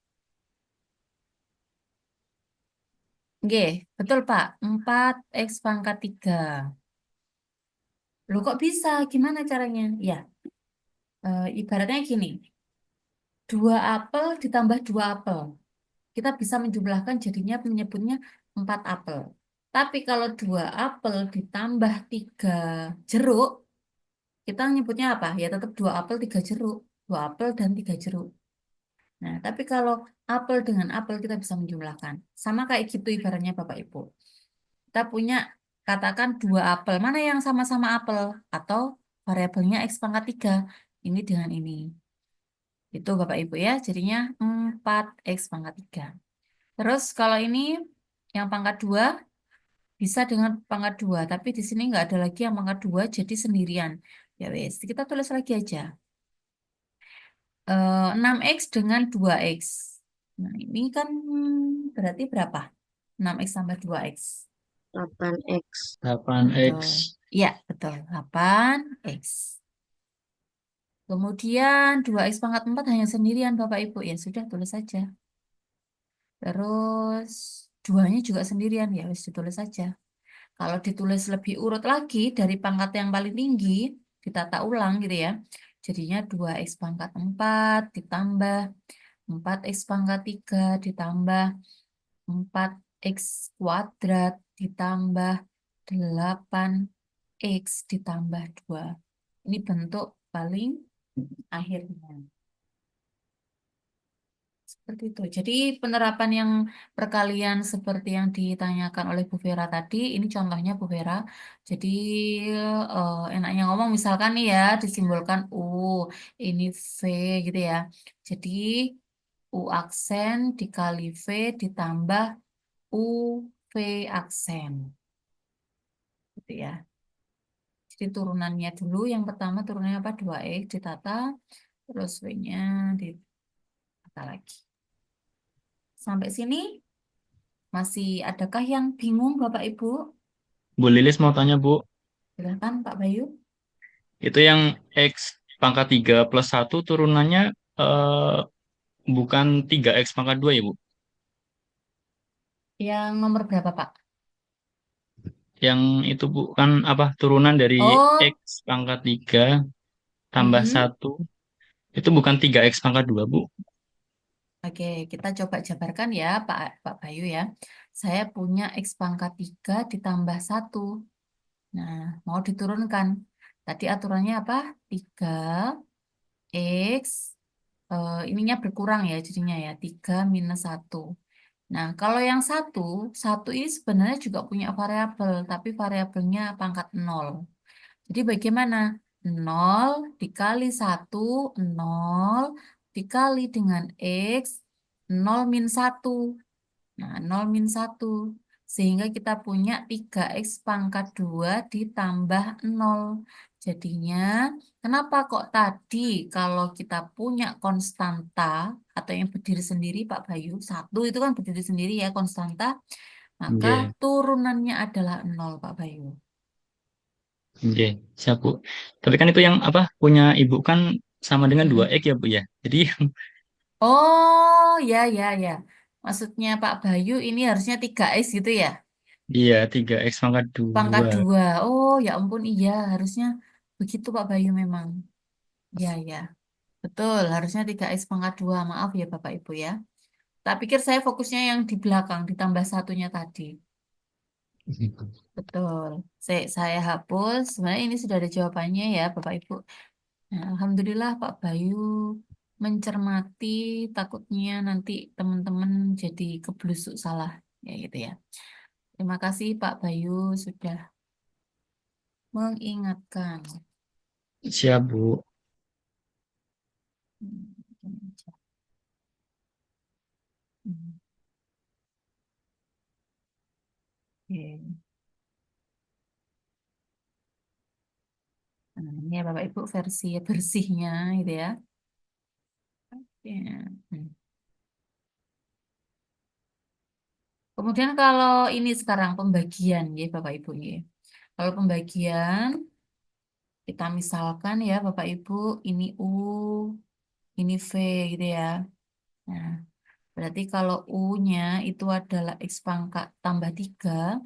Oke, betul Pak. 4X pangkat 3. Loh kok bisa? Gimana caranya? Ya, ibaratnya gini. 2 apel ditambah 2 apel. Kita bisa menjumlahkan jadinya menyebutnya 4 apel. Tapi kalau 2 apel ditambah 3 jeruk, kita nyebutnya apa? Ya tetap 2 apel 3 jeruk. 2 apel dan 3 jeruk. Nah, tapi kalau apel dengan apel kita bisa menjumlahkan. Sama kayak gitu ibaratnya Bapak Ibu. Kita punya katakan 2 apel. Mana yang sama-sama apel? Atau variabelnya X pangkat 3. Ini dengan ini. Itu Bapak Ibu ya. Jadinya 4X pangkat 3. Terus kalau ini yang pangkat 2 bisa dengan pangkat 2. Tapi di sini nggak ada lagi yang pangkat 2 jadi sendirian. Ya wes, kita tulis lagi aja. 6X dengan 2X. Nah, ini kan berarti berapa? 6X tambah 2X. 8X. 8X. Iya, betul. 8X. Kemudian 2X pangkat 4 hanya sendirian Bapak Ibu. Ya sudah, tulis saja. Terus 2-nya juga sendirian. Ya wis ditulis saja. Kalau ditulis lebih urut lagi dari pangkat yang paling tinggi, ditata ulang gitu ya. Jadinya 2X pangkat 4 ditambah 4X pangkat 3 ditambah 4X kuadrat ditambah 8X ditambah 2. Ini bentuk paling akhirnya. Seperti itu. Jadi penerapan yang perkalian seperti yang ditanyakan oleh Bu Vera tadi, ini contohnya Bu Vera. Jadi enaknya ngomong misalkan nih ya, disimbolkan U, ini V gitu ya. Jadi U aksen dikali V ditambah U V aksen. Gitu ya. Jadi turunannya dulu, yang pertama turunannya apa? 2X ditata, terus V-nya ditata lagi. Sampai sini masih adakah yang bingung Bapak Ibu? Bu Lilis mau tanya, Bu. Silakan Pak Bayu. Itu yang X pangkat 3 plus 1 turunannya bukan 3X pangkat 2 ya, Bu? Yang nomor berapa Pak? Yang itu, Bu, kan apa turunan dari Oh, X pangkat 3 tambah 1. Itu bukan 3X pangkat 2, Bu. Oke, kita coba jabarkan ya Pak Bayu ya. Saya punya X pangkat 3 ditambah 1. Nah, mau diturunkan. Tadi aturannya apa? 3X, ininya berkurang ya jadinya ya. 3 minus 1. Nah, kalau yang 1 ini sebenarnya juga punya variabel, tapi variabelnya pangkat 0. Jadi bagaimana? 0 dikali 1, 0 dikali dengan X, 0 min 1. Nah, 0 min 1. Sehingga kita punya 3x pangkat 2 ditambah 0. Jadinya, kenapa kok tadi kalau kita punya konstanta atau yang berdiri sendiri Pak Bayu, 1 itu kan berdiri sendiri ya konstanta, maka Nggih, turunannya adalah 0 Pak Bayu. nggih, siap Bu. Tapi kan itu yang apa punya Ibu kan sama dengan Mm-mm. 2x ya Bu ya. Jadi Oh, ya, ya, ya. Maksudnya Pak Bayu ini harusnya 3x gitu ya? iya 3x pangkat Pangkat 2. 2. Oh, ya ampun, iya. Harusnya begitu Pak Bayu memang. Ya, ya. Betul, harusnya 3x pangkat 2. Maaf ya Bapak Ibu ya. Tak pikir saya fokusnya yang di belakang, ditambah satunya tadi. Betul. Saya hapus. Sebenarnya ini sudah ada jawabannya ya Bapak Ibu. Nah, Alhamdulillah Pak Bayu mencermati, takutnya nanti teman-teman jadi keblusuk salah. Ya gitu ya. Terima kasih Pak Bayu sudah mengingatkan. Siap Bu. Ini aja. Hmm, Oke. Nah, ini ya Bapak Ibu versi bersihnya gitu ya. Oke. Hmm. Kemudian kalau ini sekarang pembagian ya Bapak Ibu ya. Kalau pembagian kita misalkan ya Bapak Ibu ini U, ini V gitu ya. Nah, berarti kalau U-nya itu adalah X pangkat tambah 3,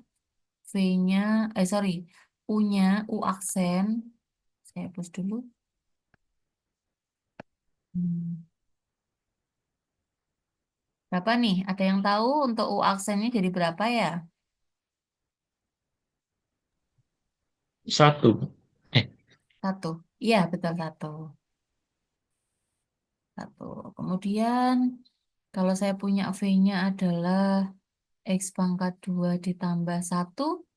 V-nya, sorry, U-nya, U aksen, saya hapus dulu. Hmm. Berapa nih? Ada yang tahu untuk U aksennya jadi berapa ya? 1. Eh, 1. Iya, betul 1. 1. Kemudian kalau saya punya V-nya adalah X pangkat 2 ditambah 1,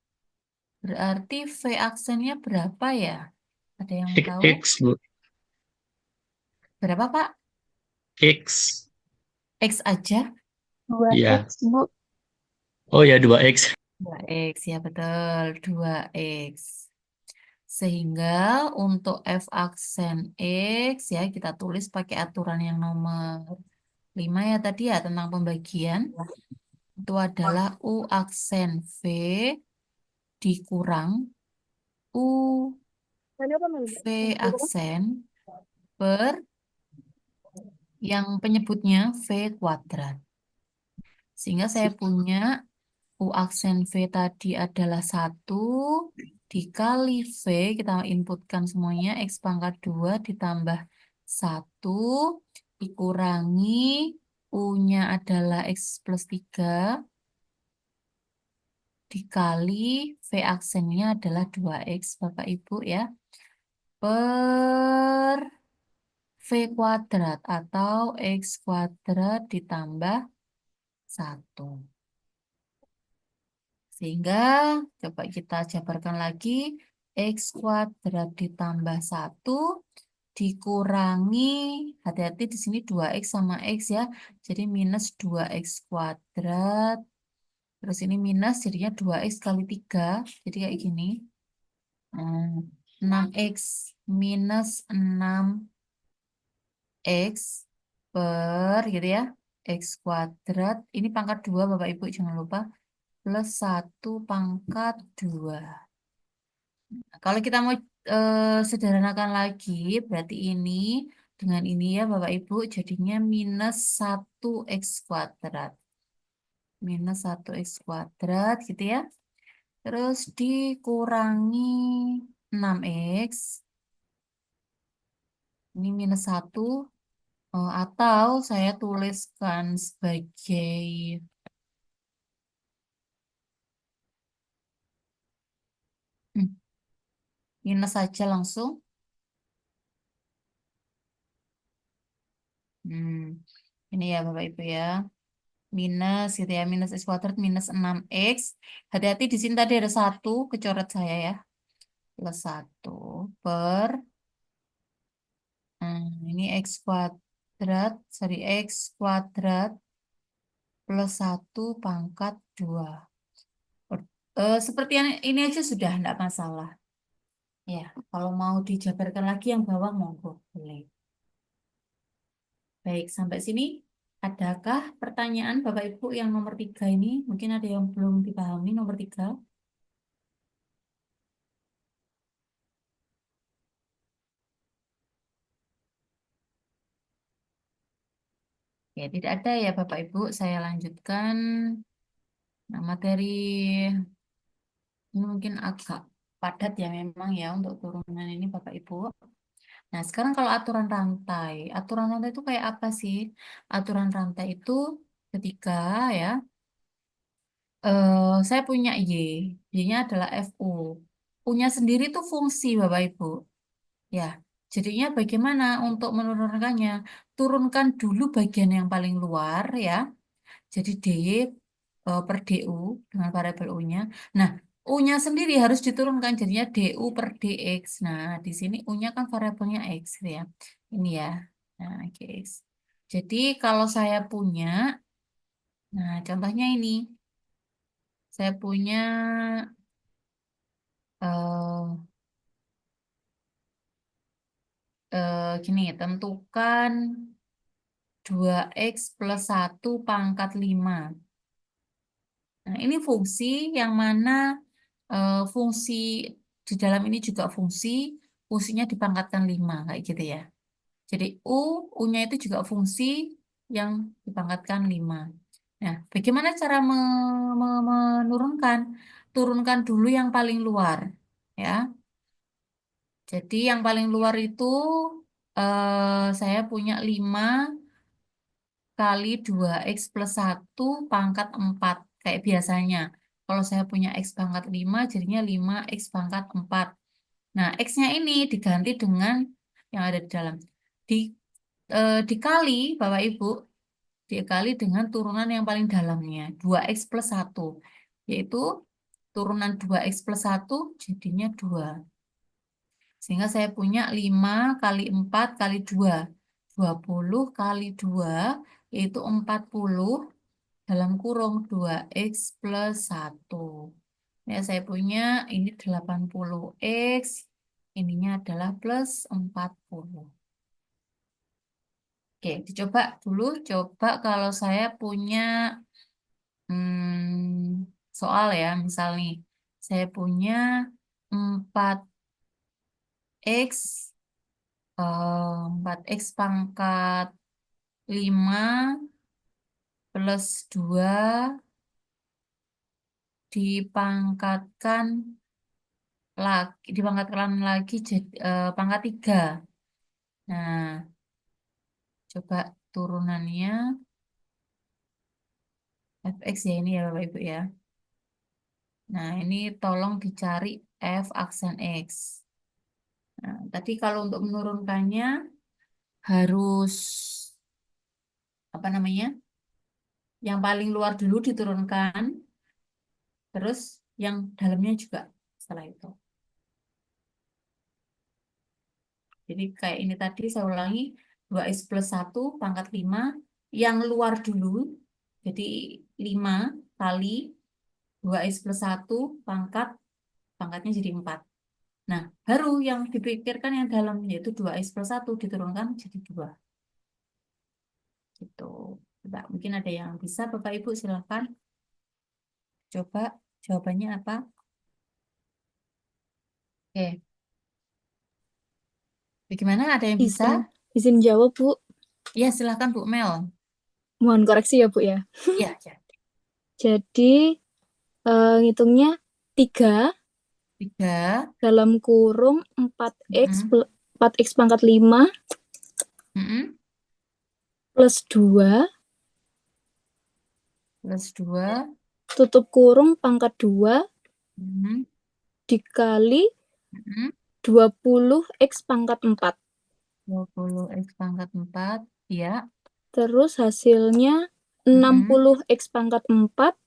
berarti V aksennya berapa ya? Ada yang tahu? X Bu. Berapa Pak? X. X aja? Iya. 2x, Bu. Oh ya 2x. 2x, ya betul. 2x. Sehingga untuk F aksen X ya kita tulis pakai aturan yang nomor 5 ya tadi ya tentang pembagian. Itu adalah U aksen V dikurang U V aksen per yang penyebutnya V kuadrat. Sehingga saya punya U aksen V tadi adalah 1 dikali V, kita inputkan semuanya, X pangkat 2 ditambah 1 dikurangi U-nya adalah X plus 3 dikali V aksennya adalah 2X Bapak Ibu ya, per V kuadrat atau X kuadrat ditambah 1. Sehingga coba kita jabarkan lagi, X kuadrat ditambah 1 dikurangi, hati-hati di sini 2X sama X ya, jadi minus 2X kuadrat, terus ini minus jadinya 2X kali 3, jadi kayak gini. 6X minus 6X per gitu ya, X kuadrat, ini pangkat 2 Bapak Ibu jangan lupa, plus 1 pangkat 2. Kalau kita mau sederhanakan lagi, berarti ini dengan ini ya Bapak Ibu, jadinya minus 1x kuadrat. Minus 1x kuadrat gitu ya. Terus dikurangi 6x. Ini minus 1. Atau saya tuliskan sebagai minus saja langsung. Ini ya Bapak Ibu ya. Minus gitu ya. Minus X kuadrat minus 6X. Hati-hati di sini tadi ada 1. Kecoret saya ya. Plus 1 per. Ini X kuadrat. Sorry. X kuadrat plus 1 pangkat 2. Seperti yang ini aja sudah enggak masalah. Ya, kalau mau dijabarkan lagi yang bawah monggo boleh. Baik, sampai sini adakah pertanyaan Bapak Ibu yang nomor 3 ini? Mungkin ada yang belum dipahami nomor 3. Ya, tidak ada ya Bapak Ibu. Saya lanjutkan. Nah, materi ini mungkin agak padat ya memang ya untuk turunan ini Bapak Ibu. Nah, sekarang kalau aturan rantai. Aturan rantai itu kayak apa sih? Aturan rantai itu ketika ya saya punya Y. Y-nya adalah FU. U-nya sendiri itu fungsi Bapak Ibu. Ya, jadinya bagaimana untuk menurunkannya? Turunkan dulu bagian yang paling luar ya. Jadi DY per DU dengan variabel U-nya. Nah, U-nya sendiri harus diturunkan jadinya DU per DX. Nah, di sini U-nya kan variabelnya X gitu ya. Ini ya. Nah, X. Jadi kalau saya punya, nah contohnya ini. Saya punya eh gini, tentukan 2X plus 1 pangkat 5. Nah, ini fungsi yang mana fungsi di dalam ini juga fungsinya dipangkatkan 5, kayak gitu ya. Jadi U-nya itu juga fungsi yang dipangkatkan 5. Nah, bagaimana cara menurunkan? Turunkan dulu yang paling luar, ya. Jadi yang paling luar itu saya punya 5 kali 2X plus 1 pangkat 4. Kayak biasanya. Kalau saya punya X pangkat 5, jadinya 5X pangkat 4. Nah, X-nya ini diganti dengan yang ada di dalam. Dikali, Bapak Ibu, dikali dengan turunan yang paling dalamnya. 2X plus 1. Yaitu turunan 2X plus 1 jadinya 2. Sehingga saya punya 5 kali 4 kali 2. 20 kali 2 yaitu 40 dalam kurung 2X plus 1. Ya, saya punya ini 80X. Ininya adalah plus 40. Oke, dicoba dulu. Coba kalau saya punya soal ya, misal nih. Saya punya 4X 4X pangkat 5 plus 2 dipangkatkan lagi jadi pangkat 3. Nah, coba turunannya fx ya ini ya Bapak Ibu ya. Nah, ini tolong dicari f aksen x. Nah, tadi kalau untuk menurunkannya harus apa namanya? Yang paling luar dulu diturunkan, terus yang dalamnya juga setelah itu. Jadi kayak ini tadi saya ulangi 2x plus 1 pangkat 5 yang luar dulu. Jadi 5 kali 2x plus 1 pangkatnya jadi 4. Nah, baru yang dipikirkan yang dalam yaitu 2x plus 1 diturunkan jadi 2. Gitu. Coba, mungkin ada yang bisa Bapak Ibu silakan. Coba jawabannya apa? Oke. Bagaimana? Ada yang bisa? Izin jawab, Bu. Ya, silakan Bu Mel. Mohon koreksi ya, Bu ya. Iya, ya. Jadi ngitungnya 3 dalam kurung 4x 4x pangkat 5 plus 2 tutup kurung pangkat 2 dikali 20x pangkat 4. 20x pangkat 4, ya. Terus hasilnya 60x pangkat 4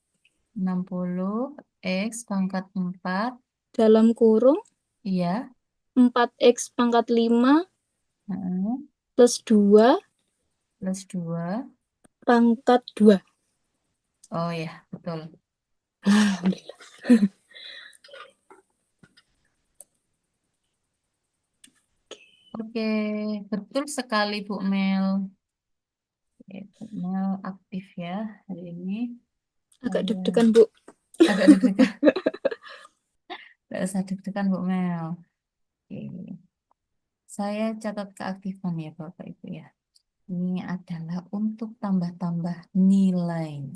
60x pangkat 4 dalam kurung iya 4x pangkat 5 plus 2 pangkat 2. Oh ya, betul. Alhamdulillah. Oke, betul sekali Bu Mel. Oke, Bu Mel aktif ya hari ini. Agak Saya deg-degan, Bu. agak deg-degan. Nggak usah deg-degan Bu Mel. Oke. Saya catat keaktifan ya Bapak Ibu ya. Ini adalah untuk tambah-tambah nilai.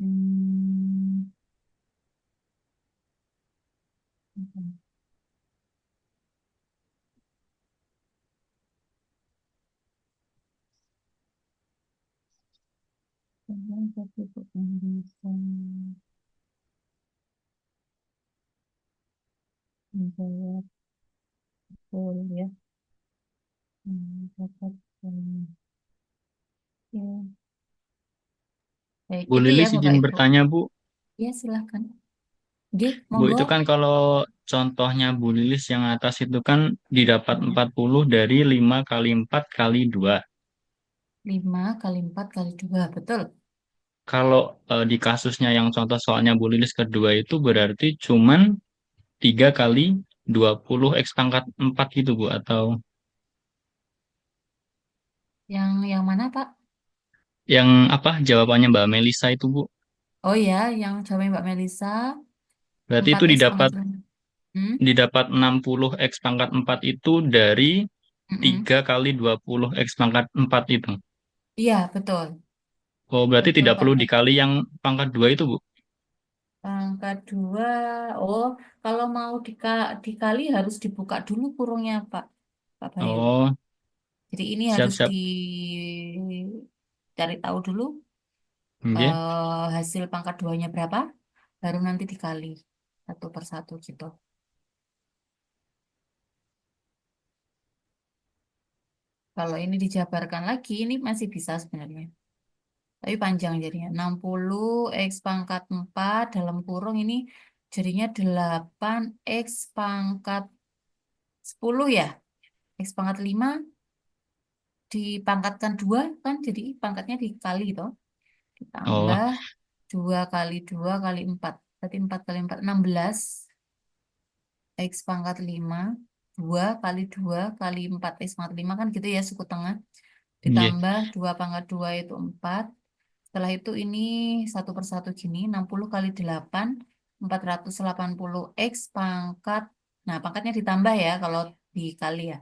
Hmm. Tapi bukan bisa menjawab betul ya. Dapat ya. Baik, Bu itu ya Lilis Bapak izin Ibu. bertanya, Bu. Ya, silahkan. Oke, Bu, itu monggo. kan kalau contohnya Bu Lilis yang atas itu kan didapat 40 dari 5 kali 4 kali 2. 5 kali 4 kali 2, betul. Kalau di kasusnya yang contoh soalnya Bu Lilis kedua itu berarti cuman 3 kali 20 X pangkat 4 gitu, Bu. Atau Yang mana, Pak? yang apa jawabannya Mbak Melisa itu, Bu. Oh ya, yang jawabnya Mbak Melisa, Berarti itu 4x pangkat didapat 5. Hmm? didapat 60 X pangkat 4 itu dari Mm-mm. 3 kali 20 X pangkat 4 itu. Iya, betul. Oh, berarti Betul, tidak Pak. perlu dikali yang pangkat 2 itu, Bu. Pangkat 2. Oh, kalau mau dikali harus dibuka dulu kurungnya, Pak Bayu. Oh, Jadi ini harus siap-siap. dicari tahu dulu Oke. hasil pangkat 2-nya berapa, baru nanti dikali satu per satu gitu. Kalau ini dijabarkan lagi, ini masih bisa sebenarnya. Tapi panjang jadinya. 60 X pangkat 4 dalam kurung ini jadinya 8 X pangkat 10 ya. X pangkat 5 dipangkatkan 2 kan jadi pangkatnya dikali toh. Oh, Ditambah 2 kali 2 kali 4. Berarti 4 kali 4, 16. X pangkat 5. 2 kali 2 kali 4. X pangkat 5 kan gitu ya suku tengah. oke. Ditambah 2 pangkat 2 itu 4. Setelah itu ini satu per satu gini, 60 kali 8, 480 X pangkat. Nah, pangkatnya ditambah ya kalau dikali ya.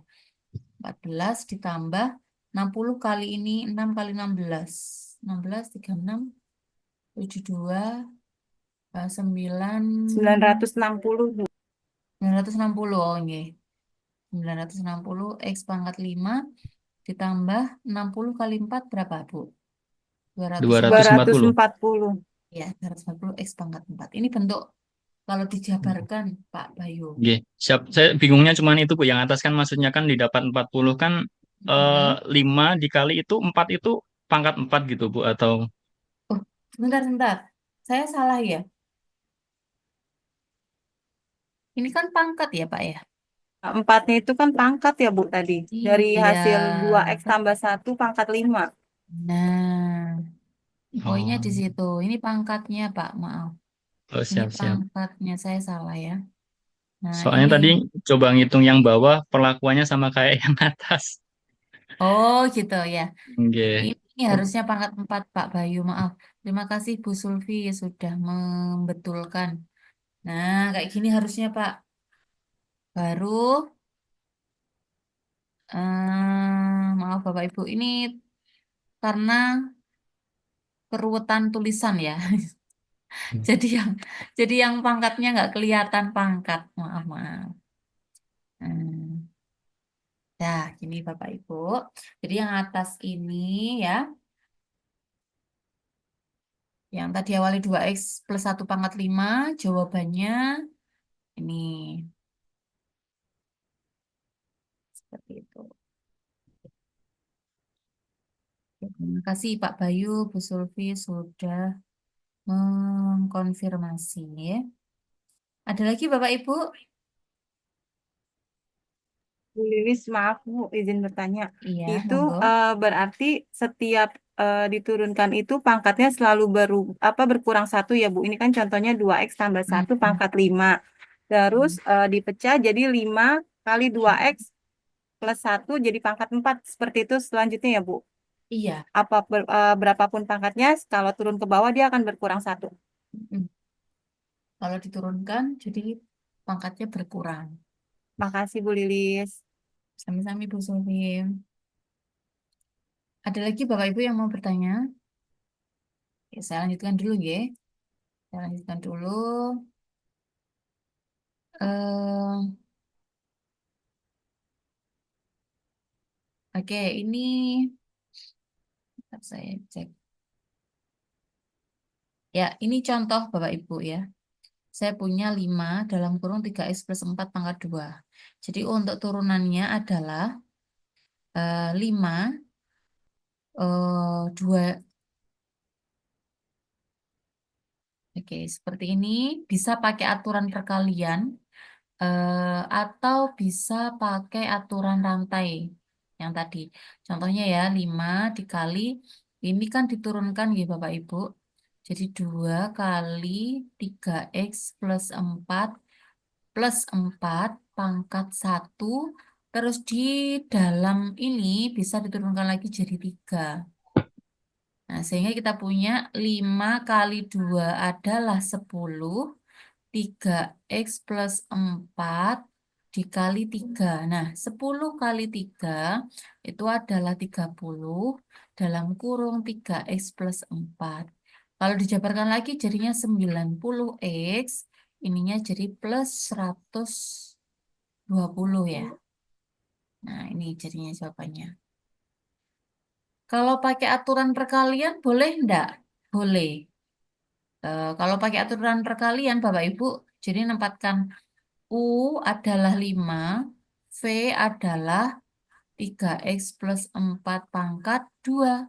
14 ditambah 60 kali ini, 6 kali 16. 16, 36, 72, 9, 960, Bu. 960. Oh, ini 960 X pangkat 5 ditambah 60 kali 4 berapa, Bu? 240. 240. 240. Ya, 240 X pangkat 4. Ini bentuk kalau dijabarkan, Pak Bayu. Oke. Siap. Saya bingungnya cuman itu, Bu. Yang atas kan maksudnya kan didapat 40 kan Hmm. 5 dikali itu 4 itu pangkat 4 gitu, Bu. Atau Oh, sebentar. Saya salah ya. Ini kan pangkat ya, Pak ya? 4-nya itu kan pangkat ya, Bu, tadi. Dari Iya. hasil 2X tambah 1 pangkat 5. Nah, poinnya di oh, situ. Ini pangkatnya, Pak. Maaf. oh Ini siap-siap. pangkatnya. Saya salah ya. Nah, Soalnya ini. tadi coba ngitung yang bawah perlakuannya sama kayak yang atas. Oh, gitu ya. Oke. Ini harusnya pangkat 4, Pak Bayu. Maaf. Terima kasih Bu Sulfi sudah membetulkan. Nah, kayak gini harusnya, Pak. Baru, maaf Bapak Ibu, ini karena keruwetan tulisan ya. Jadi yang pangkatnya nggak kelihatan pangkat. Maaf, maaf. Nah, gini Bapak Ibu. Jadi yang atas ini ya, yang tadi awalnya 2X plus 1 pangkat 5, jawabannya ini. Seperti itu. Terima kasih Pak Bayu, Bu Sulfi sudah mengkonfirmasi ya. Ada lagi Bapak Ibu? Bu Lilis, maaf, Bu, izin bertanya. Iya, Itu monggo. berarti setiap diturunkan itu pangkatnya selalu berkurang 1 ya Bu. Ini kan contohnya 2X tambah 1 pangkat 5. Terus dipecah jadi 5 kali 2X plus 1 jadi pangkat 4. Seperti itu selanjutnya ya Bu. Iya. Berapapun pangkatnya, kalau turun ke bawah dia akan berkurang 1. Mm. Kalau diturunkan, jadi pangkatnya berkurang. Makasih Bu Lilis. Sami-sami Bu Sofim. Ada lagi Bapak Ibu yang mau bertanya? Ya, saya lanjutkan dulu ya. Saya lanjutkan dulu. Oke, ini saya cek. Ya, ini contoh Bapak Ibu ya. Saya punya 5 dalam kurung 3X plus 4 pangkat 2. Jadi untuk turunannya adalah 5, 2. Oke, seperti ini. Bisa pakai aturan perkalian atau bisa pakai aturan rantai yang tadi. Contohnya ya, 5 dikali, ini kan diturunkan ya Bapak Ibu. Jadi 2 kali 3X plus 4 plus 4 pangkat 1. Terus di dalam ini bisa diturunkan lagi jadi 3. Nah, sehingga kita punya 5 kali 2 adalah 10. 3X plus 4 dikali 3. Nah, 10 kali 3 itu adalah 30 dalam kurung 3X plus 4. Kalau dijabarkan lagi jadinya 90X, ininya jadi plus 120 ya. Nah, ini jadinya jawabannya. Kalau pakai aturan perkalian boleh enggak? Boleh. Kalau pakai aturan perkalian Bapak Ibu, jadi menempatkan U adalah 5, V adalah 3X plus 4 pangkat 2.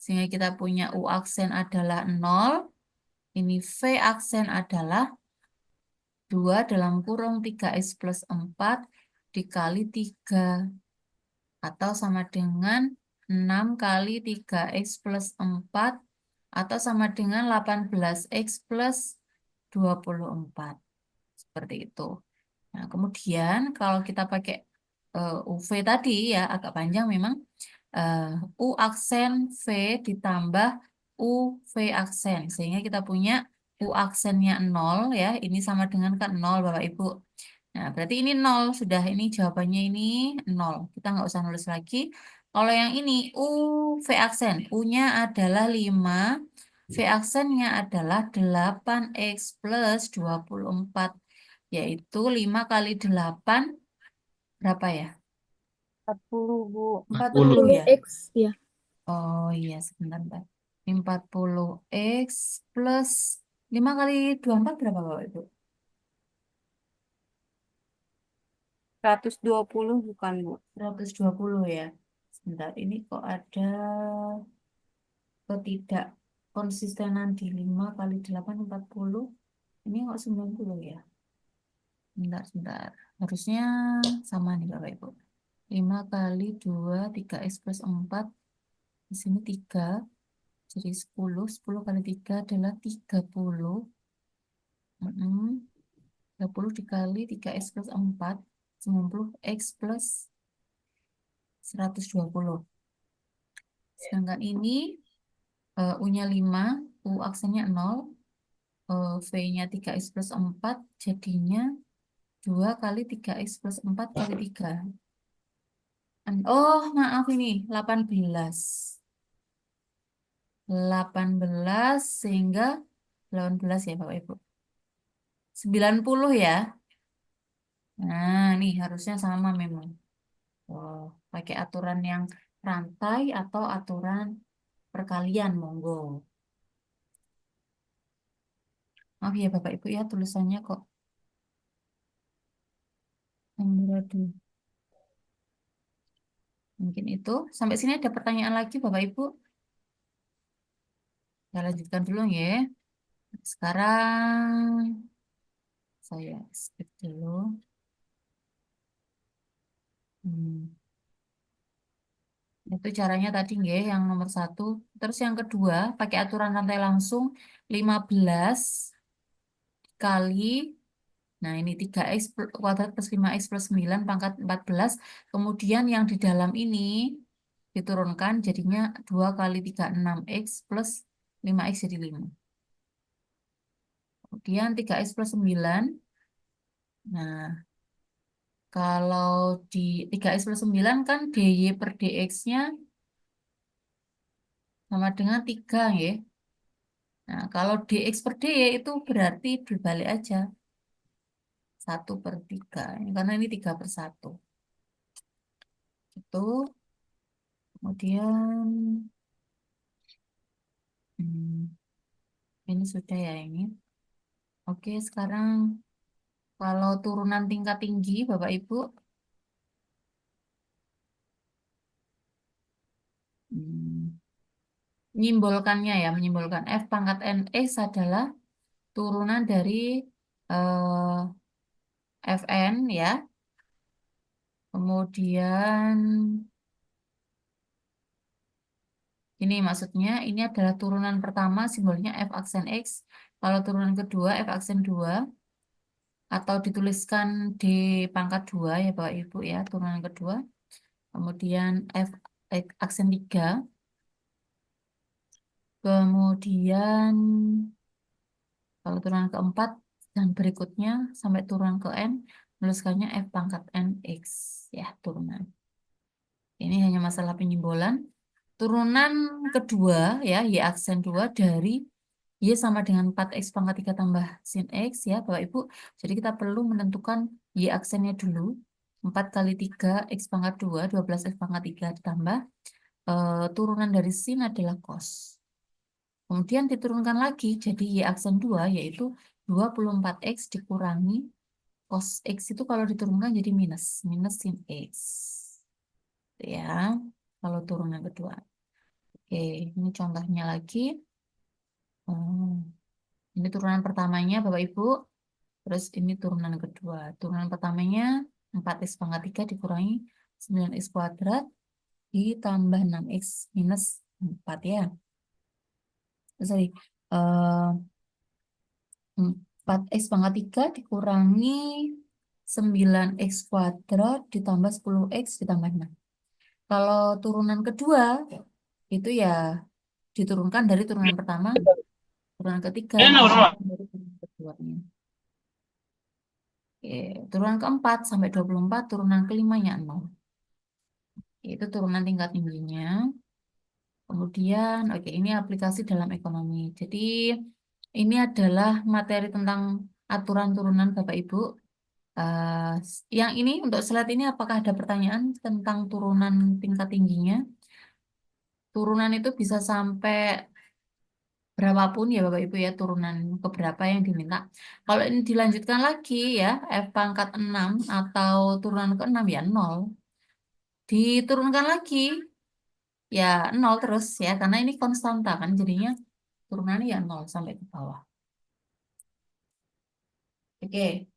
Sehingga kita punya U aksen adalah 0, ini V aksen adalah 2 dalam kurung 3X plus 4 dikali 3. Atau sama dengan 6 kali 3X plus 4 atau sama dengan 18X plus 24. Seperti itu. Nah, kemudian kalau kita pakai UV tadi ya agak panjang memang, U aksen V ditambah UV aksen. Sehingga kita punya U aksennya 0 ya. Ini sama dengan kan 0 Bapak Ibu. Nah, berarti ini 0 sudah, ini jawabannya ini 0. Kita nggak usah nulis lagi. Kalau yang ini U V aksen, U-nya adalah 5, V aksennya adalah 8X plus 24, yaitu 5 kali 8 berapa ya? 40 Bu. 40 ya? 10X ya. Oh iya, sebentar Mbak. 40X plus 5 kali 24 berapa Bapak Ibu? 120 bukan Bu. 120 ya. Sebentar, ini kok ada ketidak konsistenan di 5 kali 8 40. Ini kok 90 ya. Sebentar. Harusnya sama nih Bapak Ibu. 5 kali 2 3X plus 4. Di sini 3. Jadi 10. 10 kali 3 adalah 30. 30 dikali 3X plus 4. 90X plus 120. Sedangkan ini U-nya 5, U aksennya 0, V-nya 3X plus 4, jadinya 2 kali 3X plus 4 kali 3. Oh, maaf ini, 18. 18 sehingga 18 ya Bapak Ibu. 90 ya. Nah, nih harusnya sama memang. Oh, pakai aturan yang rantai atau aturan perkalian, monggo. Maaf ya Bapak Ibu ya, tulisannya kok amburadul. Mungkin itu. Sampai sini ada pertanyaan lagi Bapak Ibu? Saya lanjutkan dulu ya. Sekarang saya skip dulu. Itu caranya tadi nggih yang nomor 1. Terus yang kedua, pakai aturan rantai langsung 15 kali, nah ini 3x kuadrat plus 5x plus 9 pangkat 14. Kemudian yang di dalam ini diturunkan jadinya 2 kali 3, 6x plus 5x jadi 5. Kemudian 3x plus 9. Nah, kalau di 3x plus 9 kan dy per dx-nya sama dengan 3 ya. Nah, kalau dx per dy itu berarti dibalik aja. 1/3. Karena ini 3/1. Itu. Kemudian ini sudah ya ini. Oke, sekarang kalau turunan tingkat tinggi Bapak Ibu. Menyimbolkannya ya, menyimbolkan F pangkat NX adalah turunan dari Fn ya. Kemudian ini maksudnya ini adalah turunan pertama simbolnya F aksen X. Kalau turunan kedua F aksen 2 atau dituliskan D pangkat 2 ya Bapak Ibu ya, turunan kedua. Kemudian F aksen 3. Kemudian kalau turunan keempat dan berikutnya sampai turunan ke N, menuliskannya F pangkat NX ya turunan. Ini hanya masalah penyimbolan. Turunan kedua ya Y aksen 2 dari Y sama dengan 4X pangkat 3 tambah sin X ya Bapak Ibu. Jadi kita perlu menentukan Y aksennya dulu. 4 kali 3 X pangkat 2, 12X pangkat 3 ditambah turunan dari sin adalah cos. Kemudian diturunkan lagi jadi Y aksen 2 yaitu 24X dikurangi cos X itu kalau diturunkan jadi minus sin X. Ya, kalau turunan kedua. Oke, ini contohnya lagi. Ini turunan pertamanya Bapak Ibu. Terus ini turunan kedua. Turunan pertamanya 4x pangkat 3 dikurangi 9x kuadrat ditambah 6x minus 4 ya. Sorry. 4x pangkat 3 dikurangi 9x kuadrat ditambah 10x ditambah 6. Kalau turunan kedua itu ya diturunkan dari turunan pertama, turunan ketiga, dari turunan keduanya. Oke, turunan keempat sampai 24, turunan kelimanya 0. Itu turunan tingkat tingginya. Kemudian, oke, ini aplikasi dalam ekonomi. Jadi, ini adalah materi tentang aturan turunan Bapak Ibu. Yang ini, untuk slide ini apakah ada pertanyaan tentang turunan tingkat tingginya? Turunan itu bisa sampai berapapun ya Bapak Ibu ya, turunan keberapa yang diminta. Kalau ini dilanjutkan lagi ya, F pangkat 6 atau turunan ke-6 ya 0. Diturunkan lagi ya 0 terus ya, karena ini konstanta kan, jadinya turunannya ya 0 sampai ke bawah. Oke,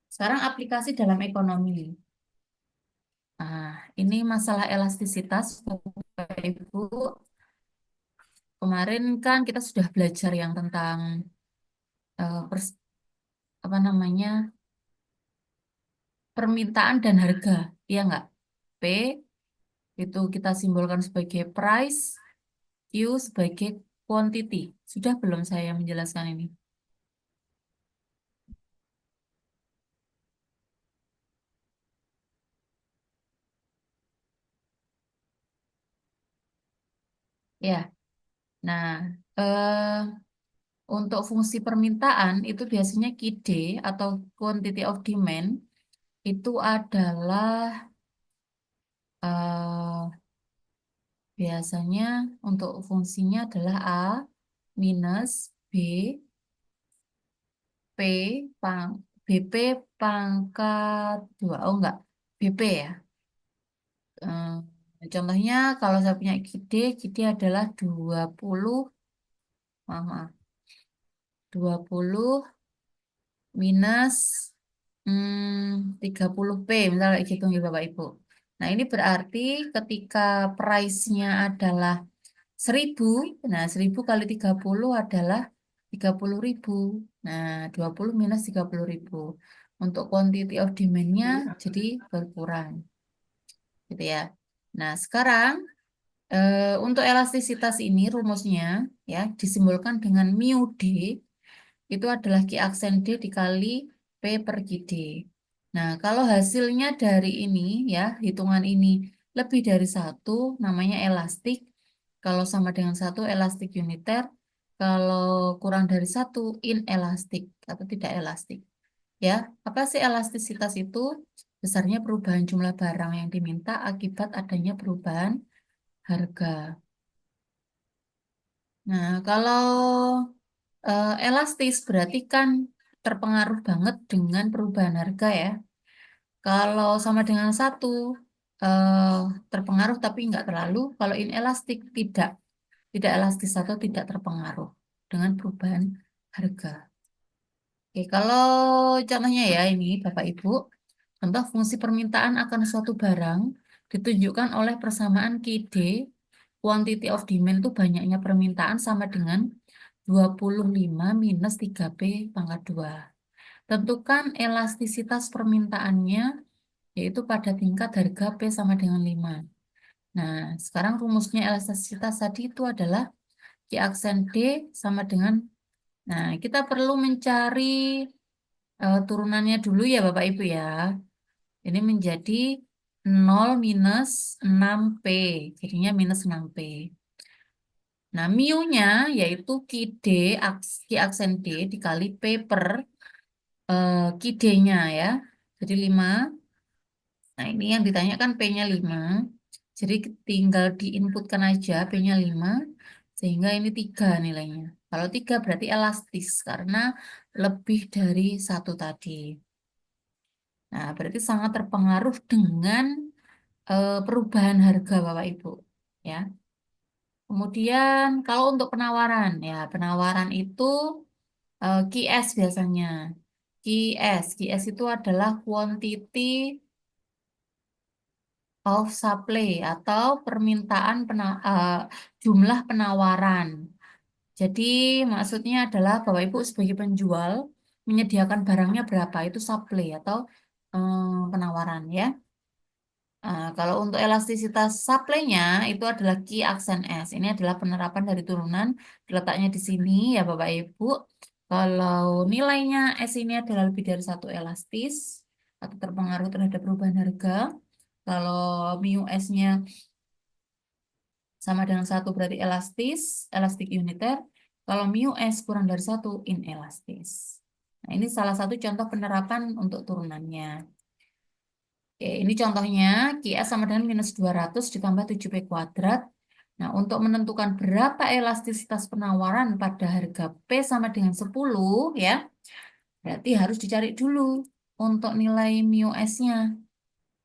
sekarang aplikasi dalam ekonomi. Nah, ini masalah elastisitas Bapak Ibu. Kemarin kan kita sudah belajar yang tentang apa namanya, permintaan dan harga, iya nggak? P itu kita simbolkan sebagai price, Q sebagai quantity. Sudah belum saya menjelaskan ini? Ya, nah untuk fungsi permintaan itu biasanya QD atau quantity of demand itu adalah biasanya untuk fungsinya adalah A minus B P BP pangkat 2. Oh enggak, BP ya. Contohnya kalau saya punya QD adalah 20, maaf, 20 minus 30P, misalnya kayak gitu ya Bapak Ibu. Nah, ini berarti ketika price-nya adalah 1000, nah 1000 kali 30 adalah 30.000. Nah, 20 minus 30.000. Untuk quantity of demand-nya jadi berkurang. Gitu ya. Nah, sekarang untuk elastisitas ini rumusnya ya disimbolkan dengan mu D itu adalah Q aksen D dikali P per QD. Nah, kalau hasilnya dari ini ya, hitungan ini lebih dari 1, namanya elastik. Kalau sama dengan 1, elastik uniter. Kalau kurang dari 1, inelastik atau tidak elastik. Ya, apa sih elastisitas itu? Besarnya perubahan jumlah barang yang diminta akibat adanya perubahan harga. Nah, kalau elastis berarti kan terpengaruh banget dengan perubahan harga ya. Kalau sama dengan 1, eh, terpengaruh tapi nggak terlalu. Kalau inelastik tidak elastis atau tidak terpengaruh dengan perubahan harga. Oke, kalau contohnya ya ini Bapak Ibu, contoh fungsi permintaan akan suatu barang ditunjukkan oleh persamaan QD, quantity of demand itu banyaknya permintaan sama dengan 25 minus 3P pangkat 2. Tentukan elastisitas permintaannya, yaitu pada tingkat harga P sama dengan 5. Nah, sekarang rumusnya elastisitas tadi itu adalah Q aksen D sama dengan, nah kita perlu mencari turunannya dulu ya Bapak Ibu ya. Ini menjadi 0 minus 6P, jadinya minus 6P. Nah, mu-nya yaitu Q aksen D dikali P per QD-nya ya. Jadi 5. Nah, ini yang ditanyakan P-nya 5. Jadi tinggal diinputkan aja P-nya 5. Sehingga ini 3 nilainya. Kalau 3 berarti elastis karena lebih dari 1 tadi. Nah, berarti sangat terpengaruh dengan perubahan harga Bapak Ibu. Ya. Kemudian kalau untuk penawaran, ya penawaran itu QS biasanya. QS itu adalah quantity of supply atau permintaan jumlah penawaran. Jadi maksudnya adalah Bapak Ibu sebagai penjual menyediakan barangnya berapa, itu supply atau penawaran ya. Kalau untuk elastisitas supply-nya itu adalah Q aksen S. Ini adalah penerapan dari turunan, letaknya di sini ya Bapak Ibu. Kalau nilainya S ini adalah lebih dari 1 elastis atau terpengaruh terhadap perubahan harga. Kalau mu S-nya sama dengan 1 berarti elastis, elastik uniter. Kalau mu S kurang dari 1, inelastis. Nah, ini salah satu contoh penerapan untuk turunannya. Oke, ini contohnya QS sama dengan minus 200 ditambah 7P kuadrat. Nah, untuk menentukan berapa elastisitas penawaran pada harga P sama dengan 10 ya, berarti harus dicari dulu untuk nilai mu S-nya.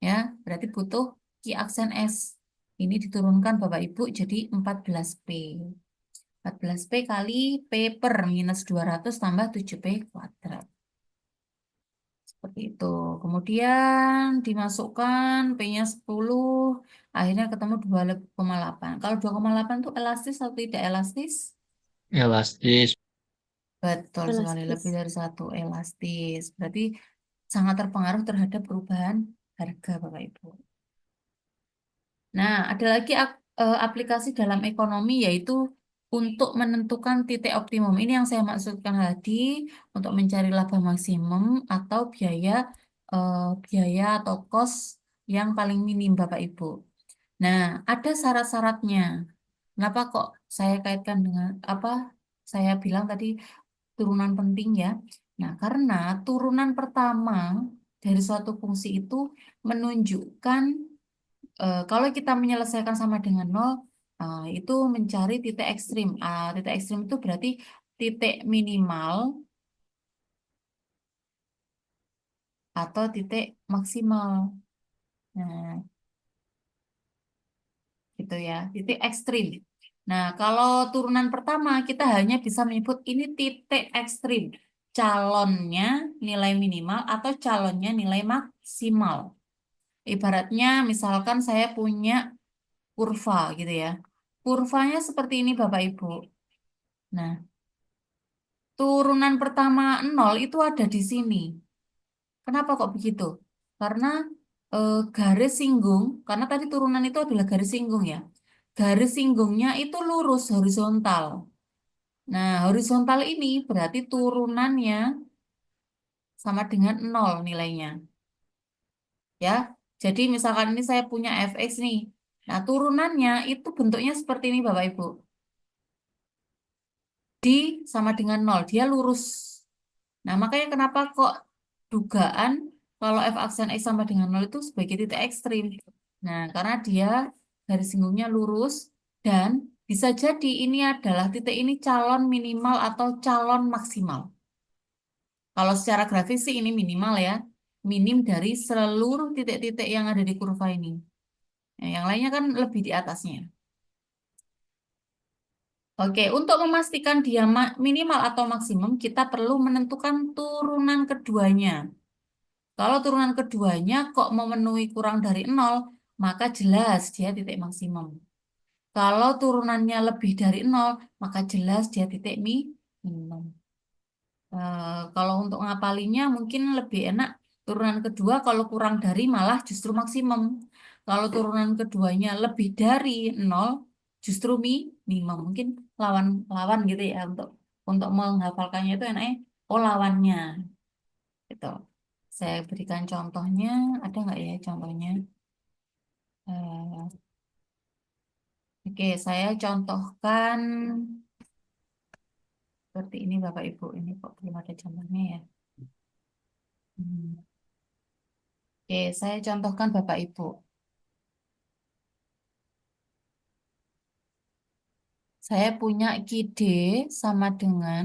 Ya, berarti butuh Q aksen S. Ini diturunkan Bapak Ibu jadi 14P. 14P kali P per minus 200 tambah 7P kuadrat. Seperti itu. Kemudian dimasukkan P-nya 10, akhirnya ketemu 2,8. Kalau 2,8 itu elastis atau tidak elastis? Elastis. Betul sekali, Elastis. lebih dari 1 elastis. Berarti sangat terpengaruh terhadap perubahan harga Bapak Ibu. Nah, ada lagi aplikasi dalam ekonomi yaitu untuk menentukan titik optimum. Ini yang saya maksudkan tadi untuk mencari laba maksimum atau biaya atau cost yang paling minim Bapak Ibu. Nah, ada syarat-syaratnya. Kenapa kok saya kaitkan dengan saya bilang tadi turunan penting ya. Nah, karena turunan pertama dari suatu fungsi itu menunjukkan kalau kita menyelesaikan sama dengan 0, itu mencari titik ekstrim. Titik ekstrim itu berarti titik minimal atau titik maksimal. Nah, gitu ya, titik ekstrim. Nah, kalau turunan pertama kita hanya bisa menyebut ini titik ekstrim. Calonnya nilai minimal atau calonnya nilai maksimal. Ibaratnya misalkan saya punya kurva gitu ya. Kurvanya seperti ini Bapak Ibu. Nah, turunan pertama 0 itu ada di sini. Kenapa kok begitu? Karena garis singgung, karena tadi turunan itu adalah garis singgung ya. Garis singgungnya itu lurus horizontal. Nah, horizontal ini berarti turunannya sama dengan 0 nilainya. Ya, jadi misalkan ini saya punya fx nih. Nah, turunannya itu bentuknya seperti ini Bapak Ibu. D sama dengan 0, dia lurus. Nah, makanya kenapa kok dugaan kalau f aksen x sama dengan 0 itu sebagai titik ekstrim. Nah, karena dia garis singgungnya lurus dan bisa jadi ini adalah titik ini calon minimal atau calon maksimal. Kalau secara grafis sih ini minimal ya. Minim dari seluruh titik-titik yang ada di kurva ini. Nah, yang lainnya kan lebih di atasnya. Oke, untuk memastikan dia minimal atau maksimum, kita perlu menentukan turunan keduanya. Kalau turunan keduanya kok memenuhi kurang dari 0, maka jelas dia titik maksimum. Kalau turunannya lebih dari 0, maka jelas dia titik minimum. Kalau untuk ngapalinya mungkin lebih enak turunan kedua kalau kurang dari malah justru maksimum. Kalau turunan keduanya lebih dari 0, justru minimum. Mungkin lawan-lawan gitu ya untuk menghafalkannya itu enaknya lawannya. Gitu. Saya berikan contohnya, ada nggak ya contohnya? Oke, saya contohkan seperti ini Bapak Ibu. Ini kok belum ada contohnya ya. Oke, saya contohkan Bapak Ibu. Saya punya KD sama dengan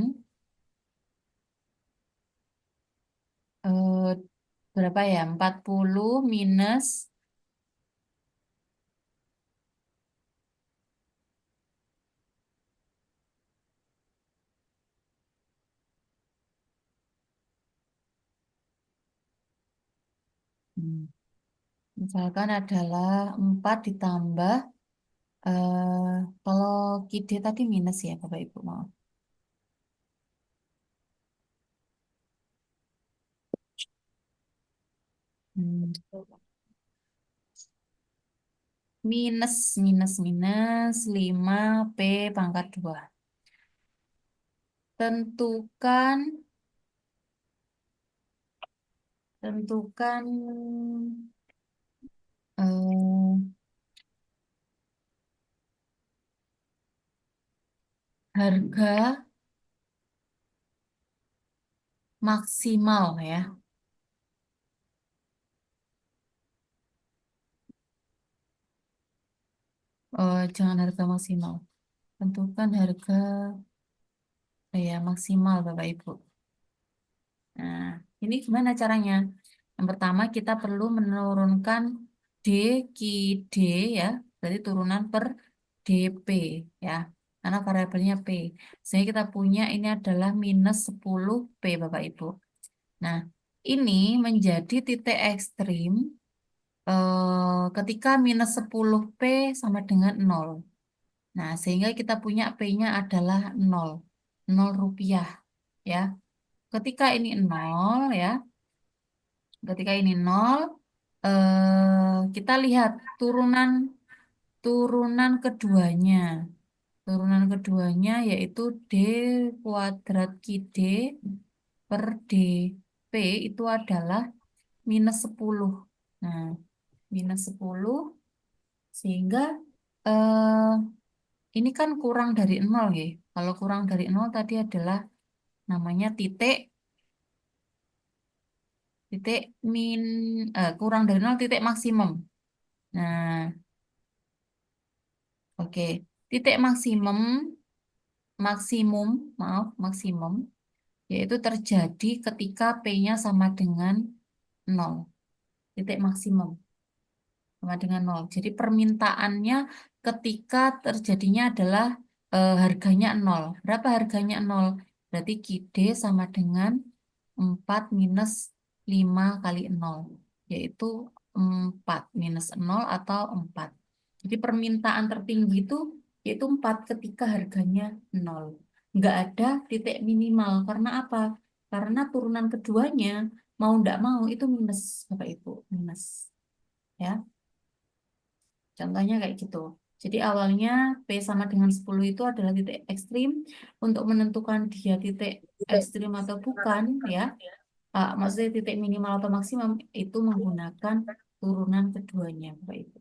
berapa ya? 40 minus misalkan adalah 4 ditambah kalau KD tadi minus ya Bapak Ibu, maaf. Minus 5P pangkat 2. Tentukan harga maksimal ya. Jangan harga maksimal. Tentukan harga ya maksimal Bapak Ibu. Nah, ini gimana caranya? Yang pertama kita perlu menurunkan D, QD ya, berarti turunan per DP ya, karena variabelnya P. Sehingga kita punya ini adalah minus 10P Bapak Ibu. Nah, ini menjadi titik ekstrim ketika minus 10P sama dengan 0. Nah, sehingga kita punya P-nya adalah 0. 0 rupiah ya. Ketika ini 0 ya. Ketika ini 0, kita lihat turunan keduanya. Turunan keduanya yaitu D kuadrat QD per DP itu adalah minus 10. Nah, minus 10 sehingga ini kan kurang dari 0 ya. Kalau kurang dari 0 tadi adalah namanya titik kurang dari 0 titik maksimum. Nah, oke. Titik maksimum yaitu terjadi ketika P-nya sama dengan 0. Titik maksimum sama dengan 0. Jadi permintaannya ketika terjadinya adalah harganya 0. Berapa harganya 0? Berarti QD sama dengan 4 minus 5 kali 0. Yaitu 4 minus 0 atau 4. Jadi permintaan tertinggi itu yaitu 4 ketika harganya 0. Nggak ada titik minimal. Karena apa? Karena turunan keduanya mau nggak mau itu minus, Bapak Ibu, minus. Ya, contohnya kayak gitu. Jadi awalnya P sama dengan 10 itu adalah titik ekstrim. Untuk menentukan dia titik ekstrim atau bukan, ya, maksudnya titik minimal atau maksimum itu menggunakan turunan keduanya, Bapak Ibu.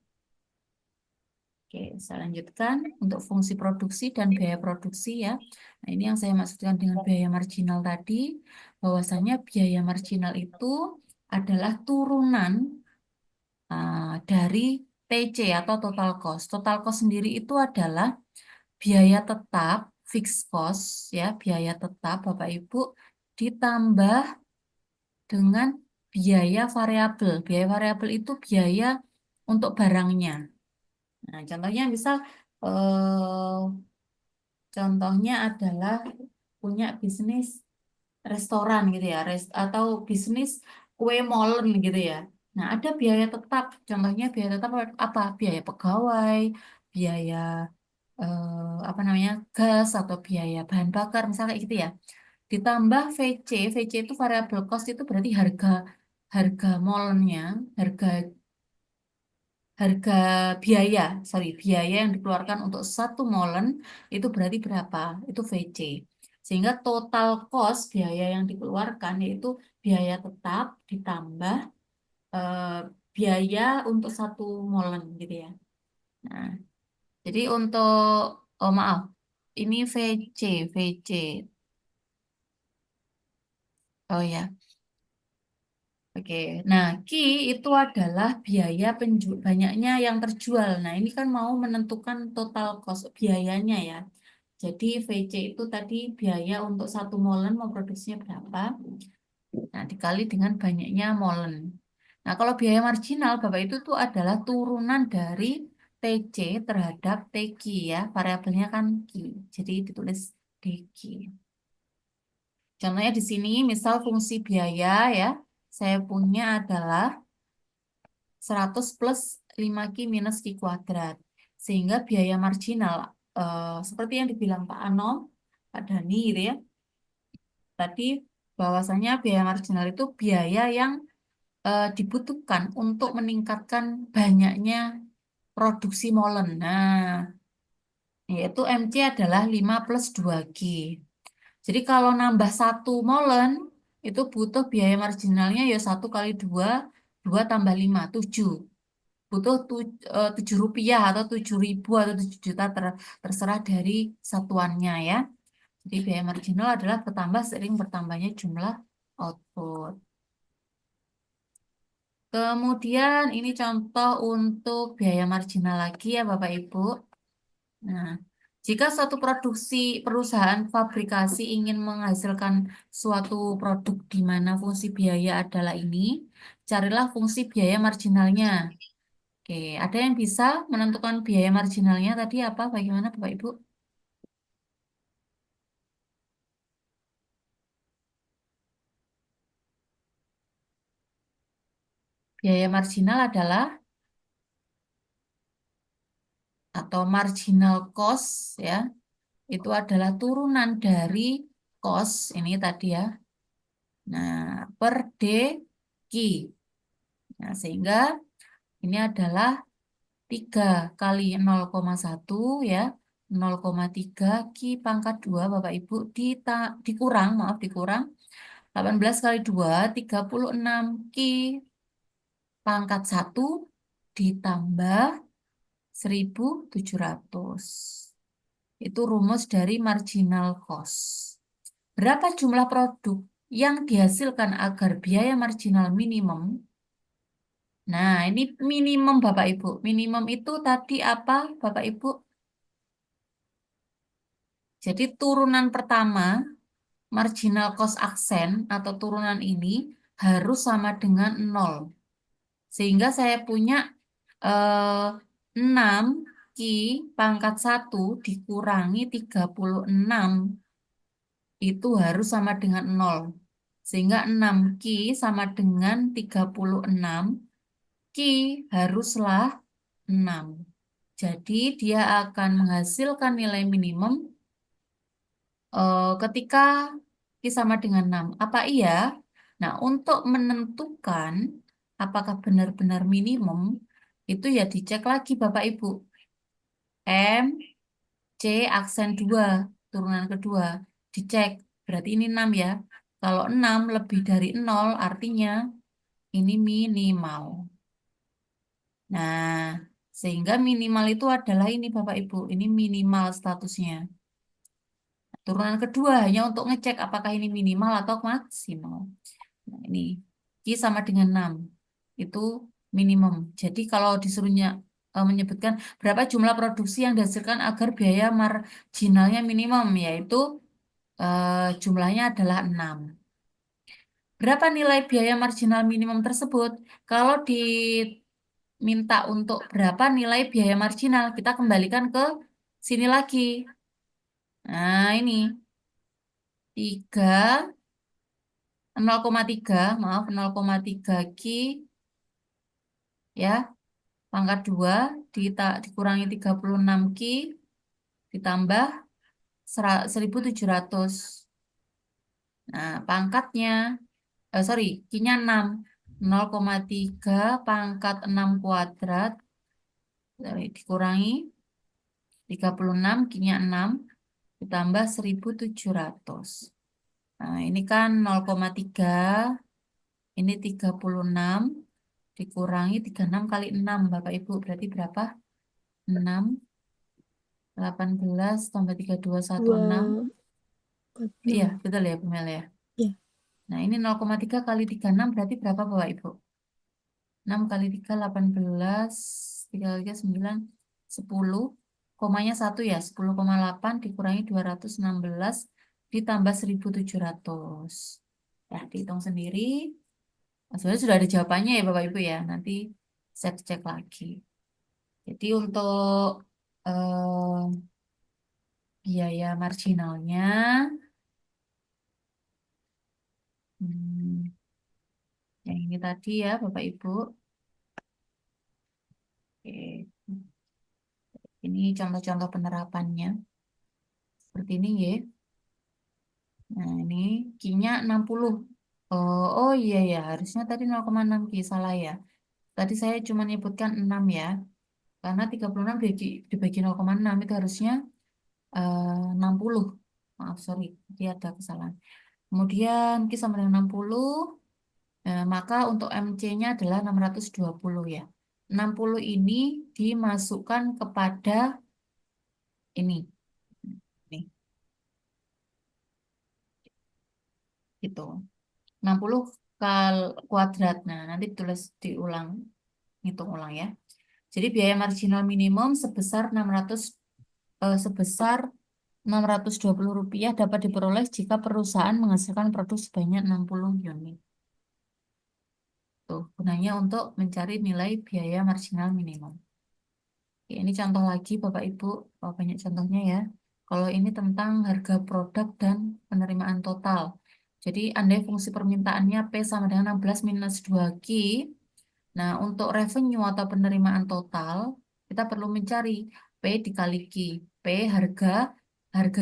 Oke, saya lanjutkan untuk fungsi produksi dan biaya produksi ya. Nah, ini yang saya maksudkan dengan biaya marginal tadi, bahwasanya biaya marginal itu adalah turunan dari TC atau total cost. Total cost sendiri itu adalah biaya tetap, fixed cost ya, biaya tetap Bapak Ibu ditambah dengan biaya variabel. Biaya variabel itu biaya untuk barangnya. Nah, contohnya misal contohnya adalah punya bisnis restoran gitu ya, atau bisnis kue molen gitu ya. Nah, ada biaya tetap. Contohnya biaya tetap apa? Biaya pegawai, biaya apa namanya, gas atau biaya bahan bakar misalnya kayak gitu ya. Ditambah VC, VC itu variable cost, itu berarti harga molennya, harga harga biaya yang dikeluarkan untuk satu molen itu berarti berapa? Itu VC. Sehingga total cost biaya yang dikeluarkan yaitu biaya tetap ditambah eh, biaya untuk satu molen gitu ya. Nah, jadi untuk, oh maaf, ini VC. Oh ya. Oke, nah Q itu adalah biaya banyaknya yang terjual. Nah, ini kan mau menentukan total cost biayanya ya. Jadi VC itu tadi biaya untuk satu molen memproduksinya berapa. Nah, dikali dengan banyaknya molen. Nah, kalau biaya marginal Bapak itu tuh adalah turunan dari TC terhadap TQ ya. Variabelnya kan Q. Jadi ditulis DQ. Contohnya di sini misal fungsi biaya ya. Saya punya adalah 100 plus 5Q minus Q kuadrat. Sehingga biaya marginal, seperti yang dibilang Pak Anom, Pak Dani gitu ya. Tadi bahwasanya biaya marginal itu biaya yang dibutuhkan untuk meningkatkan banyaknya produksi molen. Nah, yaitu MC adalah 5 plus 2Q. Jadi kalau nambah satu molen, itu butuh biaya marginalnya ya 1 kali 2, 2 tambah 5, 7. Butuh 7 rupiah atau 7.000 atau 7 juta terserah dari satuannya ya. Jadi biaya marginal adalah bertambah seiring bertambahnya jumlah output. Kemudian ini contoh untuk biaya marginal lagi ya Bapak Ibu. Nah, jika suatu perusahaan fabrikasi ingin menghasilkan suatu produk di mana fungsi biaya adalah ini, carilah fungsi biaya marginalnya. Oke, ada yang bisa menentukan biaya marginalnya tadi apa? Bagaimana Bapak Ibu? Biaya marginal adalah atau marginal cost ya, itu adalah turunan dari cost ini tadi ya. Nah, per DQ. Nah, sehingga ini adalah 3 kali 0,1 ya. 0,3 Q pangkat 2 Bapak Ibu dikurang 18 kali 2 36 Q pangkat 1 ditambah 1.700. Itu rumus dari marginal cost. Berapa jumlah produk yang dihasilkan agar biaya marginal minimum? Nah, ini minimum Bapak Ibu. Minimum itu tadi apa Bapak Ibu? Jadi turunan pertama, marginal cost aksen atau turunan ini harus sama dengan 0. Sehingga saya punya 6 Q pangkat 1 dikurangi 36 itu harus sama dengan 0. Sehingga 6Q sama dengan 36 Q haruslah 6. Jadi dia akan menghasilkan nilai minimum ketika Q sama dengan 6. Apa iya? Nah, untuk menentukan apakah benar-benar minimum, itu ya dicek lagi Bapak Ibu. M, C, aksen 2, turunan kedua. Dicek, berarti ini 6 ya. Kalau 6 lebih dari 0, artinya ini minimal. Nah, sehingga minimal itu adalah ini Bapak Ibu. Ini minimal statusnya. Turunan kedua hanya untuk ngecek apakah ini minimal atau maksimal. Nah, ini Q sama dengan 6. Itu minimum. Jadi kalau disuruhnya menyebutkan berapa jumlah produksi yang dihasilkan agar biaya marginalnya minimum, yaitu jumlahnya adalah 6. Berapa nilai biaya marginal minimum tersebut? Kalau diminta untuk berapa nilai biaya marginal, kita kembalikan ke sini lagi. Nah, ini 0,3 Q ya, pangkat 2 dikurangi 36 Q ditambah 1700. Nah, pangkatnya Q-nya 6. 0,3 pangkat 6 kuadrat dikurangi 36, Q-nya 6 ditambah 1700. Nah, ini kan 0,3, ini 36 dikurangi 36 kali 6 Bapak Ibu, berarti berapa? 6, 18 tambah 3216. Iya, betul ya Bu Mel ya? Iya. Nah, ini 0,3 kali 36 berarti berapa Bapak Ibu? 6 kali 3, 18, 3 kali 3, 9, 10, komanya 1 ya, 10,8 dikurangi 216 ditambah 1700. Ya, dihitung sendiri. Nah, sebenarnya sudah ada jawabannya ya Bapak Ibu ya, nanti saya cek lagi. Jadi untuk biaya marginalnya, yang ini tadi ya Bapak Ibu. Oke. Ini contoh-contoh penerapannya. Seperti ini ya. Nah ini Q-nya 60. Oh iya ya, harusnya tadi 0,6 Q, salah ya. Tadi saya cuma nyebutkan 6 ya. Karena 36 dibagi 0,6 itu harusnya 60. Maaf, sorry. Dia ada kesalahan. Kemudian Q sama dengan 60. Maka untuk MC-nya adalah 620 ya. 60 ini dimasukkan kepada ini. Nih, gitu. 60 kuadrat. Nah, nanti tulis diulang, hitung ulang ya. Jadi biaya marginal minimum sebesar 620 rupiah dapat diperoleh jika perusahaan menghasilkan produk sebanyak 60 unit. Tuh, gunanya untuk mencari nilai biaya marginal minimum. Oke, ini contoh lagi Bapak Ibu, banyak contohnya ya. Kalau ini tentang harga produk dan penerimaan total. Jadi andai fungsi permintaannya P sama dengan 16 minus 2Q. Nah, untuk revenue atau penerimaan total, kita perlu mencari P dikali Q. P harga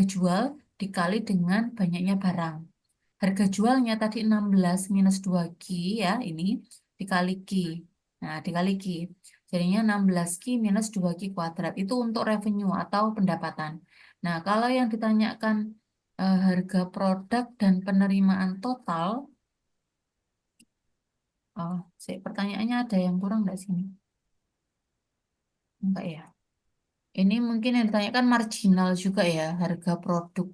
jual dikali dengan banyaknya barang. Harga jualnya tadi 16 minus 2Q ya, ini dikali Q. Nah, dikali Q. Jadinya 16Q minus 2Q kuadrat. Itu untuk revenue atau pendapatan. Nah, kalau yang ditanyakan harga produk dan penerimaan total, pertanyaannya ada yang kurang nggak sini? Enggak ya. Ini mungkin yang ditanyakan marginal juga ya, harga produk.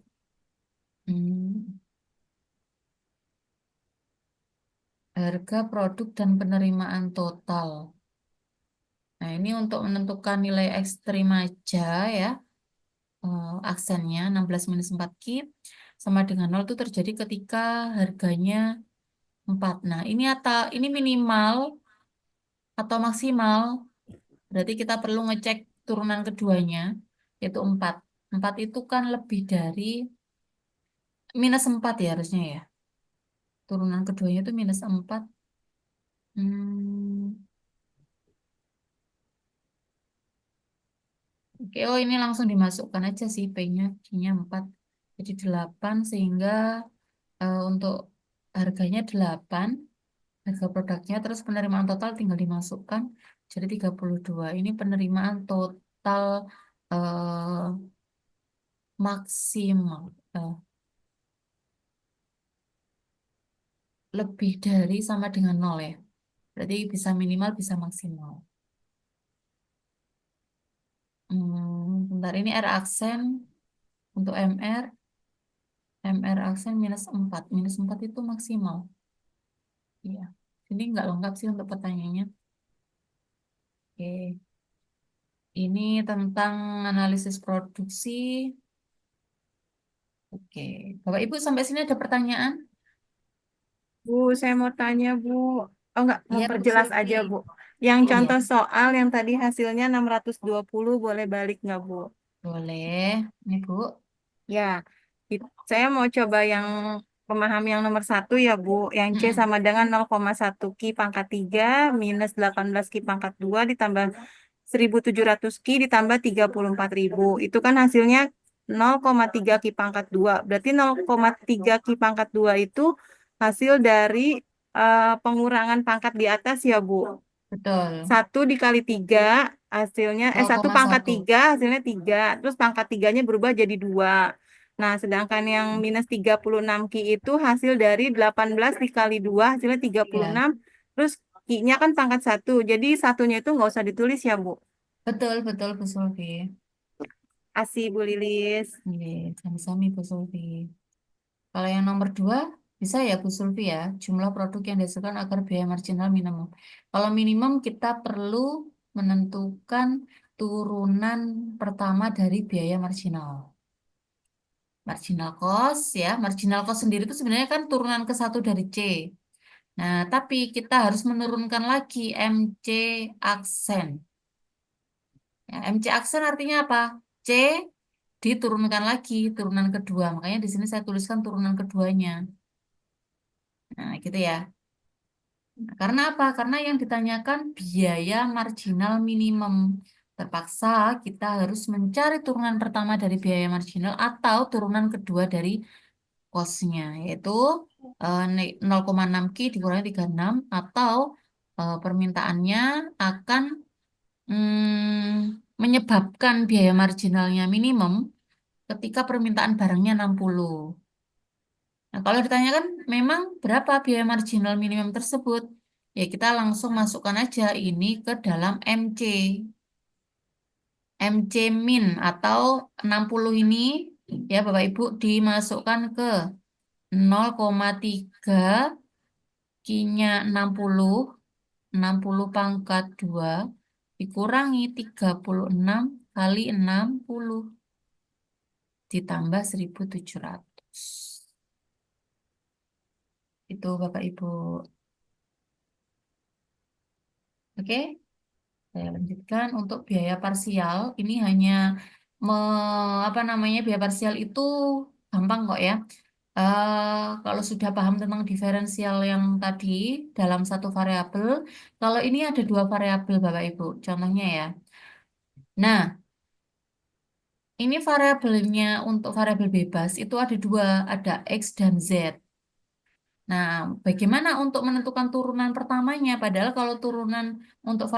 Harga produk dan penerimaan total. Nah, ini untuk menentukan nilai ekstrim aja ya. Aksennya 16 minus 4Q sama dengan 0 itu terjadi ketika harganya 4. Nah, ini minimal atau maksimal. Berarti kita perlu ngecek turunan keduanya, yaitu 4. 4 itu kan lebih dari minus 4 ya harusnya ya. Turunan keduanya itu minus 4. Oke, oh ini langsung dimasukkan aja sih P-nya, Q-nya 4. Jadi 8 sehingga untuk harganya 8, harga produknya, terus penerimaan total tinggal dimasukkan. Jadi 32. Ini penerimaan total maksimal. Lebih dari sama dengan 0 ya. Berarti bisa minimal, bisa maksimal. Bentar, ini R aksen untuk MR. MR aksen minus 4. Minus 4 itu maksimal. Iya. Ini nggak lengkap sih untuk pertanyaannya. Oke. Ini tentang analisis produksi. Oke. Bapak Ibu sampai sini ada pertanyaan? Bu, saya mau tanya, Bu. Oh, enggak, mau Iya, Bu perjelas Sulfi. aja, Bu. Yang Iya, contoh soal yang tadi hasilnya 620 boleh balik nggak, Bu? boleh. Ini, Bu. Ya, saya mau coba yang pemahami yang nomor 1 ya, Bu. Yang C sama dengan 0,1 Ki pangkat 3 minus 18 Ki pangkat 2 ditambah 1700 Ki ditambah 34.000. Itu kan hasilnya 0,3 Ki pangkat 2. Berarti 0,3 Ki pangkat 2 itu hasil dari pengurangan pangkat di atas ya, Bu. Betul. 1 dikali 3 hasilnya 1 pangkat 0,1. 3 hasilnya 3, terus pangkat 3-nya berubah jadi 2. Nah, sedangkan yang minus 36 Ki itu hasil dari 18 dikali 2 hasilnya 36, terus Ki-nya kan pangkat 1, jadi satunya itu nggak usah ditulis ya, Bu. Betul, betul, Bu Sulfi. Asih, Bu Lilis. Oke, sami-sami Bu Sulfi. Kalau yang nomor 2, bisa ya Bu Sulfi ya, jumlah produk yang dihasilkan agar biaya marginal minimum. Kalau minimum kita perlu menentukan turunan pertama dari biaya marginal. Marginal cost ya, marginal cost sendiri itu sebenarnya kan turunan ke 1 dari C. Nah, tapi kita harus menurunkan lagi MC aksen. Ya, MC aksen artinya apa? C diturunkan lagi, turunan kedua. Makanya di sini saya tuliskan turunan keduanya. Nah, gitu ya. Nah, karena apa? Karena yang ditanyakan biaya marginal minimum. Terpaksa kita harus mencari turunan pertama dari biaya marginal atau turunan kedua dari cost-nya, yaitu 0,6 Ki dikurangi 36 atau permintaannya akan menyebabkan biaya marginalnya minimum ketika permintaan barangnya 60. Nah, kalau ditanyakan memang berapa biaya marginal minimum tersebut, ya kita langsung masukkan aja ini ke dalam MC. MC min atau 60 ini ya Bapak Ibu dimasukkan ke 0,3 Q-nya 60 pangkat 2 dikurangi 36 kali 60 ditambah 1700. Itu Bapak Ibu. Oke, saya lanjutkan untuk biaya parsial. Ini hanya biaya parsial itu gampang kok ya. Kalau sudah paham tentang diferensial yang tadi dalam satu variabel, kalau ini ada 2 variabel Bapak Ibu, contohnya ya. Nah, ini variabelnya untuk variabel bebas itu ada 2, ada X dan Z. Nah, bagaimana untuk menentukan turunan pertamanya? Padahal kalau turunan untuk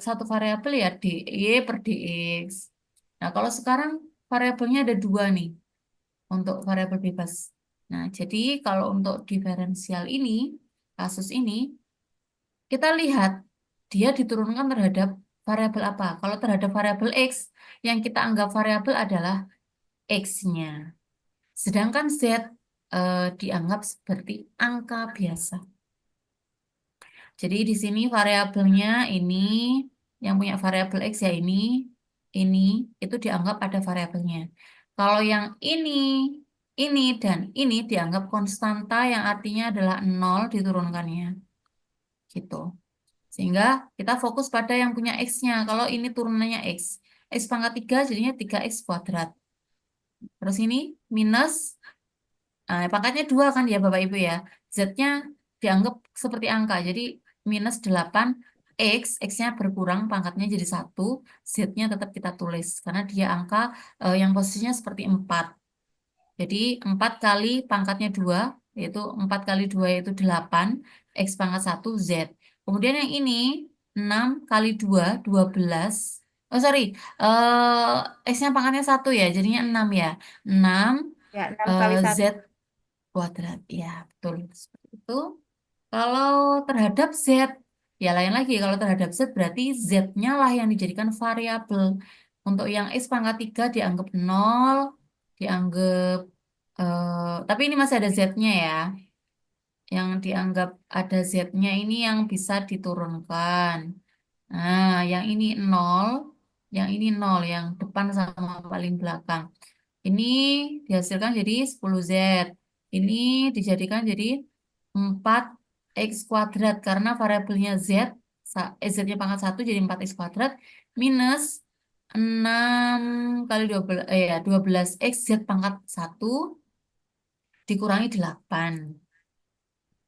satu variabel ya DY per DX. Nah, kalau sekarang variabelnya ada 2 nih untuk variabel bebas. Nah, jadi kalau untuk diferensial ini, kasus ini, kita lihat dia diturunkan terhadap variabel apa. Kalau terhadap variabel X, yang kita anggap variabel adalah X-nya. Sedangkan Z dianggap seperti angka biasa. Jadi di sini variabelnya ini, yang punya variabel X ya ini itu dianggap ada variabelnya. Kalau yang ini, dan ini dianggap konstanta yang artinya adalah 0 diturunkannya. Gitu. Sehingga kita fokus pada yang punya X-nya. Kalau ini turunannya X. X pangkat 3 jadinya 3X kuadrat. Terus ini minus, pangkatnya 2 kan ya Bapak Ibu ya. Z-nya dianggap seperti angka. Jadi minus 8 X-nya berkurang, pangkatnya jadi 1, Z-nya tetap kita tulis. Karena dia angka yang posisinya seperti 4. Jadi 4 kali pangkatnya 2, yaitu 4 kali 2 yaitu 8, X pangkat 1, Z. Kemudian yang ini 6 kali 2, 12. Oh sorry, X-nya pangkatnya 1 ya, jadinya 6 ya. 6 Ya, 6 kali Z 1. kuadrat. Ya, betul. Seperti itu. Kalau terhadap Z, ya lain lagi. Kalau terhadap Z berarti Z-nya lah yang dijadikan variabel. Untuk yang X pangkat 3 dianggap 0, dianggap, tapi ini masih ada Z-nya ya. Yang dianggap ada Z-nya ini yang bisa diturunkan. Nah, yang ini 0, yang ini 0, yang depan sama paling belakang. Ini dihasilkan jadi 10Z. Ini dijadikan jadi 4X kuadrat karena variabelnya Z, Z-nya pangkat 1 jadi 4X kuadrat minus 6 kali 12, ya 12X Z pangkat 1 dikurangi 8.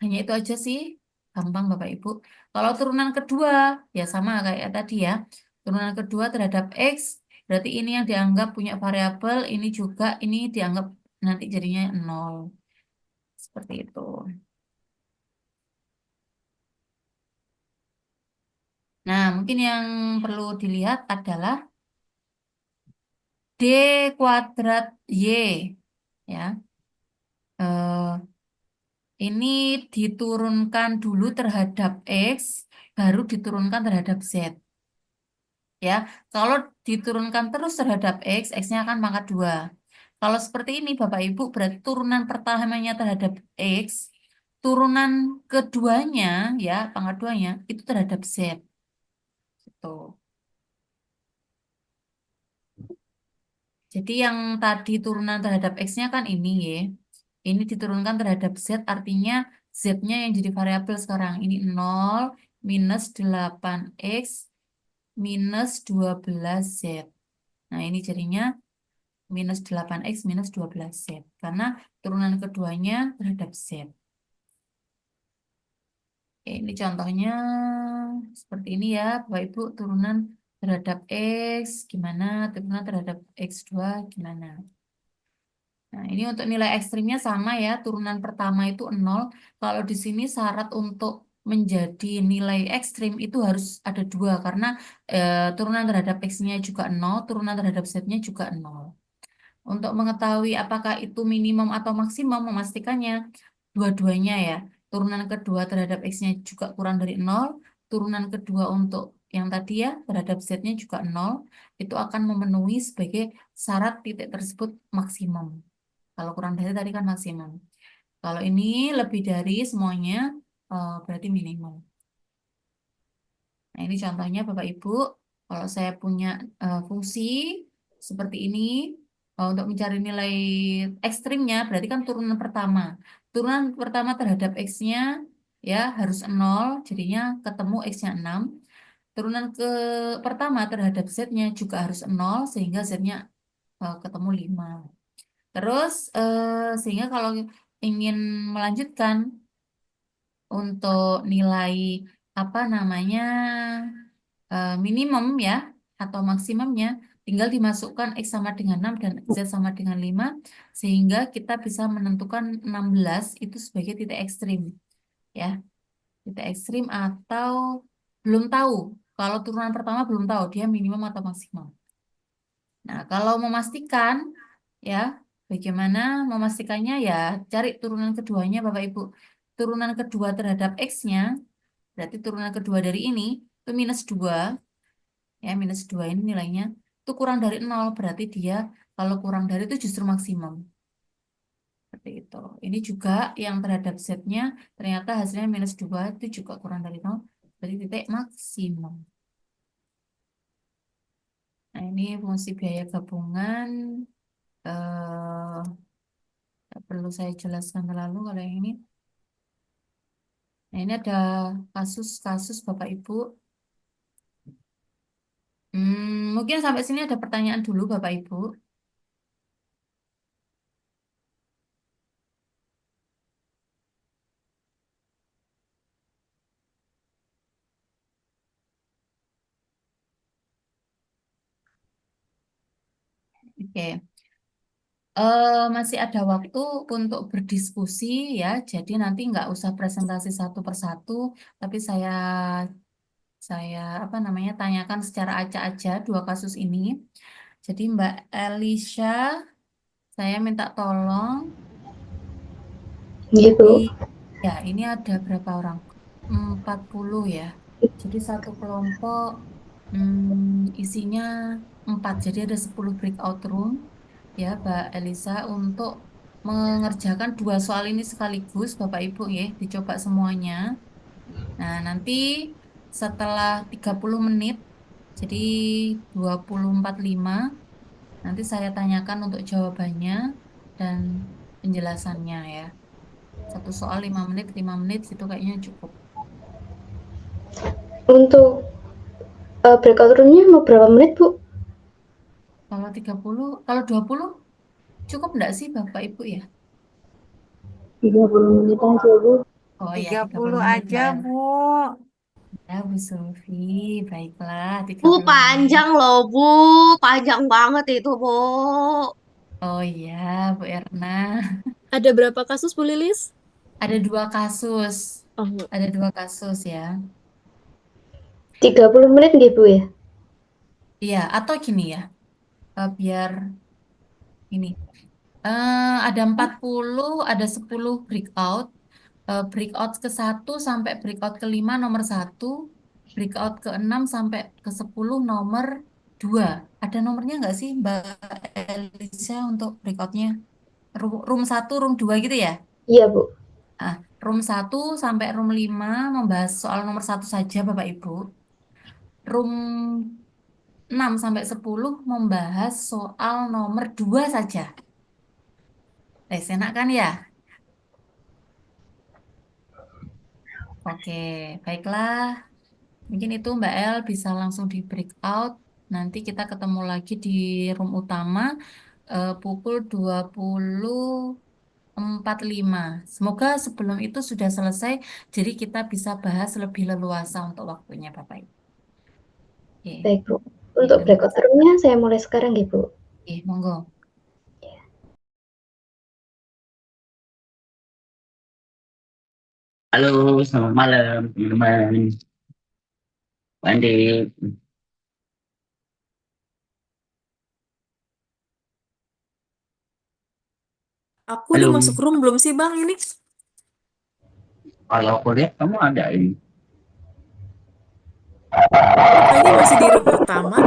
Hanya itu aja sih. Gampang Bapak Ibu. Kalau turunan kedua, ya sama kayak tadi ya. Turunan kedua terhadap X, berarti ini yang dianggap punya variabel, ini juga, ini dianggap nanti jadinya 0. Seperti itu. Nah, mungkin yang perlu dilihat adalah D kuadrat Y. Ya. Ini diturunkan dulu terhadap X, baru diturunkan terhadap Z. Ya, kalau diturunkan terus terhadap X, X-nya akan pangkat 2. Kalau seperti ini Bapak Ibu, berarti turunan pertamanya terhadap X, turunan keduanya, ya, pangkat 2-nya, itu terhadap Z. Gitu. Jadi yang tadi turunan terhadap X-nya kan ini ya. Ini diturunkan terhadap Z, artinya Z-nya yang jadi variabel sekarang. Ini 0 minus 8X minus 12Z. Nah, ini jadinya minus 8X minus 12Z. Karena turunan keduanya terhadap Z. Oke, ini contohnya seperti ini ya, Bapak Ibu. Turunan terhadap X gimana, turunan terhadap X2 gimana. Nah, ini untuk nilai ekstrimnya sama ya, turunan pertama itu 0. Kalau di sini syarat untuk menjadi nilai ekstrim itu harus ada 2, karena turunan terhadap X-nya juga 0, turunan terhadap Z-nya juga 0. Untuk mengetahui apakah itu minimum atau maksimum, memastikannya dua-duanya ya. Turunan kedua terhadap X-nya juga kurang dari 0, turunan kedua untuk yang tadi ya, terhadap Z-nya juga 0, itu akan memenuhi sebagai syarat titik tersebut maksimum. Kalau kurang dari tadi kan maksimum. Kalau ini lebih dari semuanya, berarti minimum. Nah, ini contohnya Bapak Ibu. Kalau saya punya fungsi seperti ini, untuk mencari nilai ekstrimnya, berarti kan turunan pertama. Turunan pertama terhadap X-nya ya harus 0, jadinya ketemu X-nya 6. Turunan ke pertama terhadap Z-nya juga harus 0, sehingga Z-nya ketemu 5. Terus, sehingga kalau ingin melanjutkan untuk nilai apa namanya minimum ya atau maksimumnya, tinggal dimasukkan X sama dengan 6 dan Z sama dengan 5, sehingga kita bisa menentukan 16 itu sebagai titik ekstrim ya, titik ekstrim atau belum tahu. Kalau turunan pertama belum tahu dia minimum atau maksimum. Nah, kalau memastikan ya, bagaimana memastikannya ya, cari turunan keduanya Bapak Ibu. Turunan kedua terhadap X-nya, berarti turunan kedua dari ini, itu minus 2. Ya, minus 2 ini nilainya. Itu kurang dari 0, berarti dia kalau kurang dari itu justru maksimum. Seperti itu. Ini juga yang terhadap Z-nya, ternyata hasilnya minus 2, itu juga kurang dari 0, berarti titik maksimum. Nah, ini fungsi biaya gabungan. Perlu saya jelaskan terlalu kalau yang ini. Nah, ini ada kasus-kasus Bapak Ibu. Mungkin sampai sini ada pertanyaan dulu Bapak Ibu. Oke. Masih ada waktu untuk berdiskusi ya. Jadi nanti nggak usah presentasi satu persatu, tapi saya apa namanya tanyakan secara acak aja dua kasus ini. Jadi Mbak Elisha, saya minta tolong Gitu. ya ini ada berapa orang? 40 ya. Jadi satu kelompok isinya 4. Jadi ada 10 breakout room ya Mbak Elisa untuk mengerjakan dua soal ini sekaligus Bapak Ibu ya, dicoba semuanya. Nah, nanti setelah 30 menit, jadi 20.45, nanti saya tanyakan untuk jawabannya dan penjelasannya ya. Satu soal 5 menit, 5 menit itu kayaknya cukup. Untuk breakout room-nya mau berapa menit, Bu? Kalau 30, kalau 20 cukup enggak sih Bapak Ibu ya? 30 menit aja, Bu. Oh ya, 30 menit aja, Mbak El. Bu. Ya, Bu Sulfi. Baiklah, Bu, 30 menit. panjang loh, Bu. Panjang banget itu, Bu. Oh iya, Bu Erna. Ada berapa kasus, Bu Lilis? Ada 2 kasus. Oh, Ada 2 kasus ya. 30 menit nggih, Bu ya? Iya, atau gini ya. Biar ini. Ada 40, ada 10 breakout. Breakout ke-1 sampai breakout ke-5 nomor 1. Breakout ke-6 sampai ke-10 nomor 2. Ada nomornya nggak sih Mbak Elisa untuk breakoutnya? Room 1, room 2 gitu ya? Iya, Bu. Room 1 sampai room 5 membahas soal nomor 1 saja Bapak Ibu. Room 6 sampai 10 membahas soal nomor 2 saja. Enak kan ya? Oke, baiklah. Mungkin itu Mbak El bisa langsung di breakout. Nanti kita ketemu lagi di room utama pukul 20.45. Semoga sebelum itu sudah selesai, jadi kita bisa bahas lebih leluasa untuk waktunya Bapak Ibu. Oke, Baik, Bu. oke, Untuk terima breakout kasih. room-nya saya mulai sekarang nggih, Bu. Oke, monggo. Halo, selamat malam, teman-teman. Andi, Aku udah halo. masuk room belum sih Bang ini? Kalau aku lihat kamu ada ini. Kayaknya masih di room utama.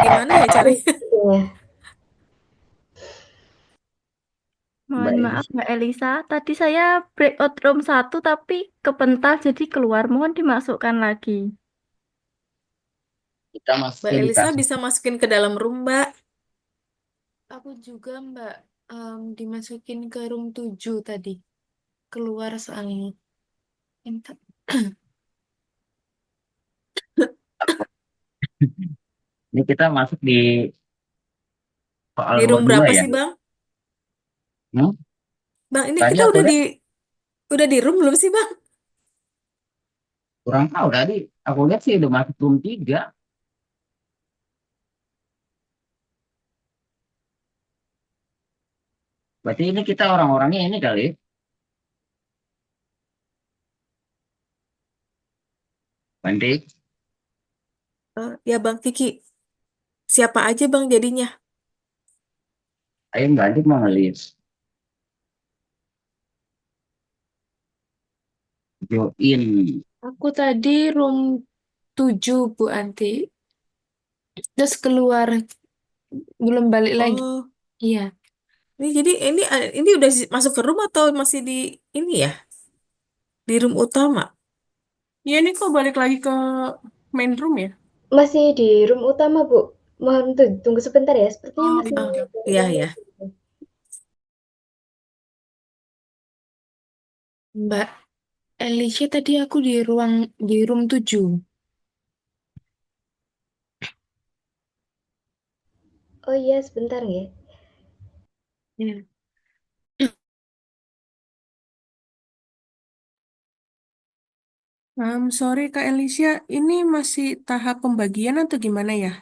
Gimana ya caranya? Iya. Mbak Mohon maaf Elisa. Mbak Elisa, tadi saya breakout room 1 tapi kepental jadi keluar. Mohon dimasukkan lagi. Kita Mbak masukin di Elisa kasus. bisa masukin ke dalam room, Mbak. Aku juga Mbak dimasukin ke room 7 tadi. Keluar soalnya. Minta. Ini kita masuk di soal Di nomor room 2 berapa ya. sih, Bang? Hmm? Bang, ini Tadi kita aku lihat udah di room belum sih, Bang? kurang tahu tadi. Aku lihat sih udah masuk room 3. Berarti ini kita orang-orangnya ini kali. Bandi, Ya, Bang Kiki. Siapa aja, Bang, jadinya? ayo Mbak Andi mau ngelis. Join. Aku tadi room 7 Bu Anti. Terus keluar belum balik lagi. Oh, Iya. ini jadi ini udah masuk ke room atau masih di ini ya? Di room utama? Iya ini kok balik lagi ke main room ya? Masih di room utama, Bu. Mohon tunggu sebentar ya. Sepertinya masih Iya, ya. Mbak Elisha tadi aku di room 7. Oh iya, sebentar ya. Iya. Sorry Kak Elisha, ini masih tahap pembagian atau gimana ya?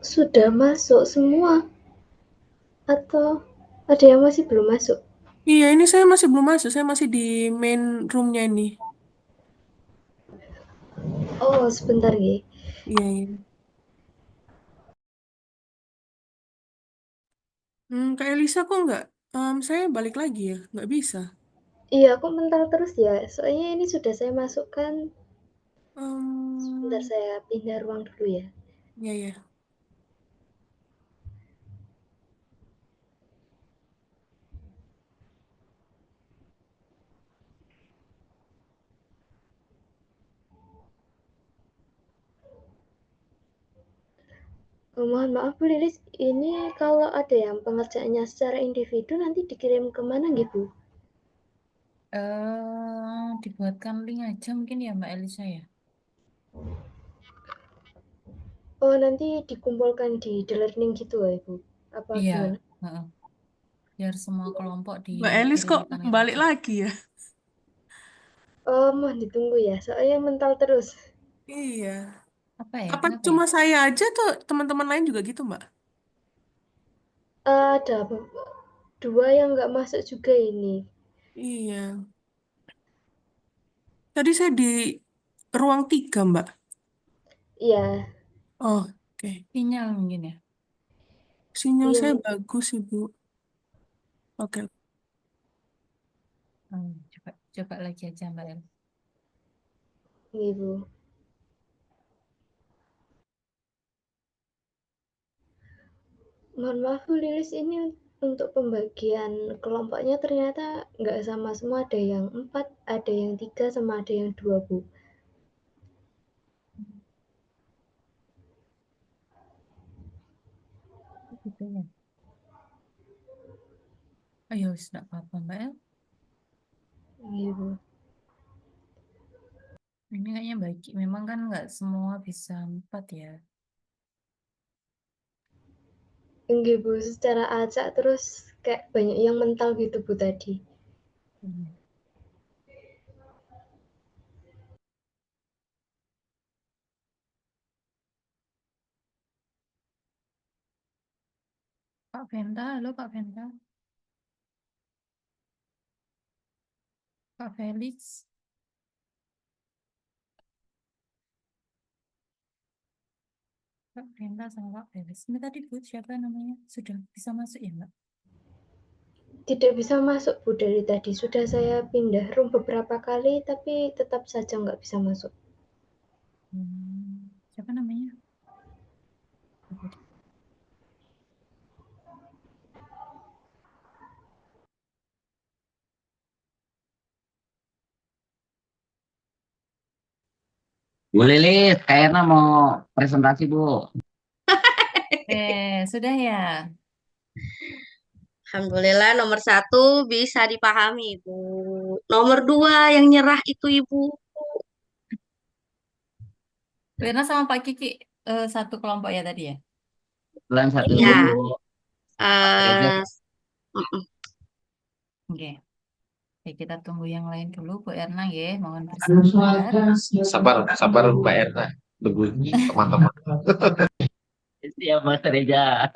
Sudah masuk semua atau ada yang masih belum masuk? Iya, ini saya masih belum masuk, saya masih di main roomnya ini. Oh, sebentar ya. Iya, iya. Kak Elisa kok nggak? Saya balik lagi ya, nggak bisa. Iya, aku mental terus ya. Soalnya ini sudah saya masukkan. Sebentar, saya pindah ruang dulu ya. Iya, iya. Mohon maaf Bu Lilis, ini kalau ada yang pengerjaannya secara individu nanti dikirim kemana gitu? Dibuatkan link aja mungkin ya Mbak Elisa ya. Oh, nanti dikumpulkan di The Learning gitu ya Ibu? Apa Iya, gimana? heeh. Biar semua kelompok Mbak Elis kok dikirimkan itu balik aja. lagi ya? Oh, mohon ditunggu ya, soalnya mental terus. Iya. Apa ya? Apa Kenapa ya? cuma saya aja tuh teman-teman lain juga gitu, Mbak? Ada dua yang nggak masuk juga ini. Iya. Tadi saya di ruang 3, Mbak. Iya, Oh, oke. Sinyal mungkin ya. Sinyal iya saya bagus, Ibu. Oke. Coba lagi aja Mbak El. Ibu. Mohon maaf Bu Lilis, ini untuk pembagian kelompoknya ternyata nggak sama semua, ada yang 4, ada yang 3, sama ada yang 2 Bu. Gitu ya. Ayo, enggak apa-apa Mbak El. Iya Bu. Ini kayaknya bagi, memang kan nggak semua bisa 4 ya. Enggak Bu, secara acak terus kayak banyak yang mental gitu Bu tadi. Pak Venta, halo Pak Venta. Pak Felix. Pak Venta sama Pak Felix. Ini tadi Bu, siapa namanya? Sudah bisa masuk ya Mbak? Tidak bisa masuk Bu dari tadi. Sudah saya pindah room beberapa kali, tapi tetap saja nggak bisa masuk. Siapa namanya? Bu Lilis, kayaknya mau presentasi, Bu. Sudah ya. Alhamdulillah nomor 1 bisa dipahami, Ibu. Nomor 2 yang nyerah itu Ibu. Lena sama Pak Kiki satu kelompok ya tadi ya? Bulan satu, Iya. Bu. Eh, Oke. Oke, kita tunggu yang lain dulu Bu Erna ya, mohon bersabar. Sabar Mbak Erna. Tunggu teman-teman. Siap, Mas Reza.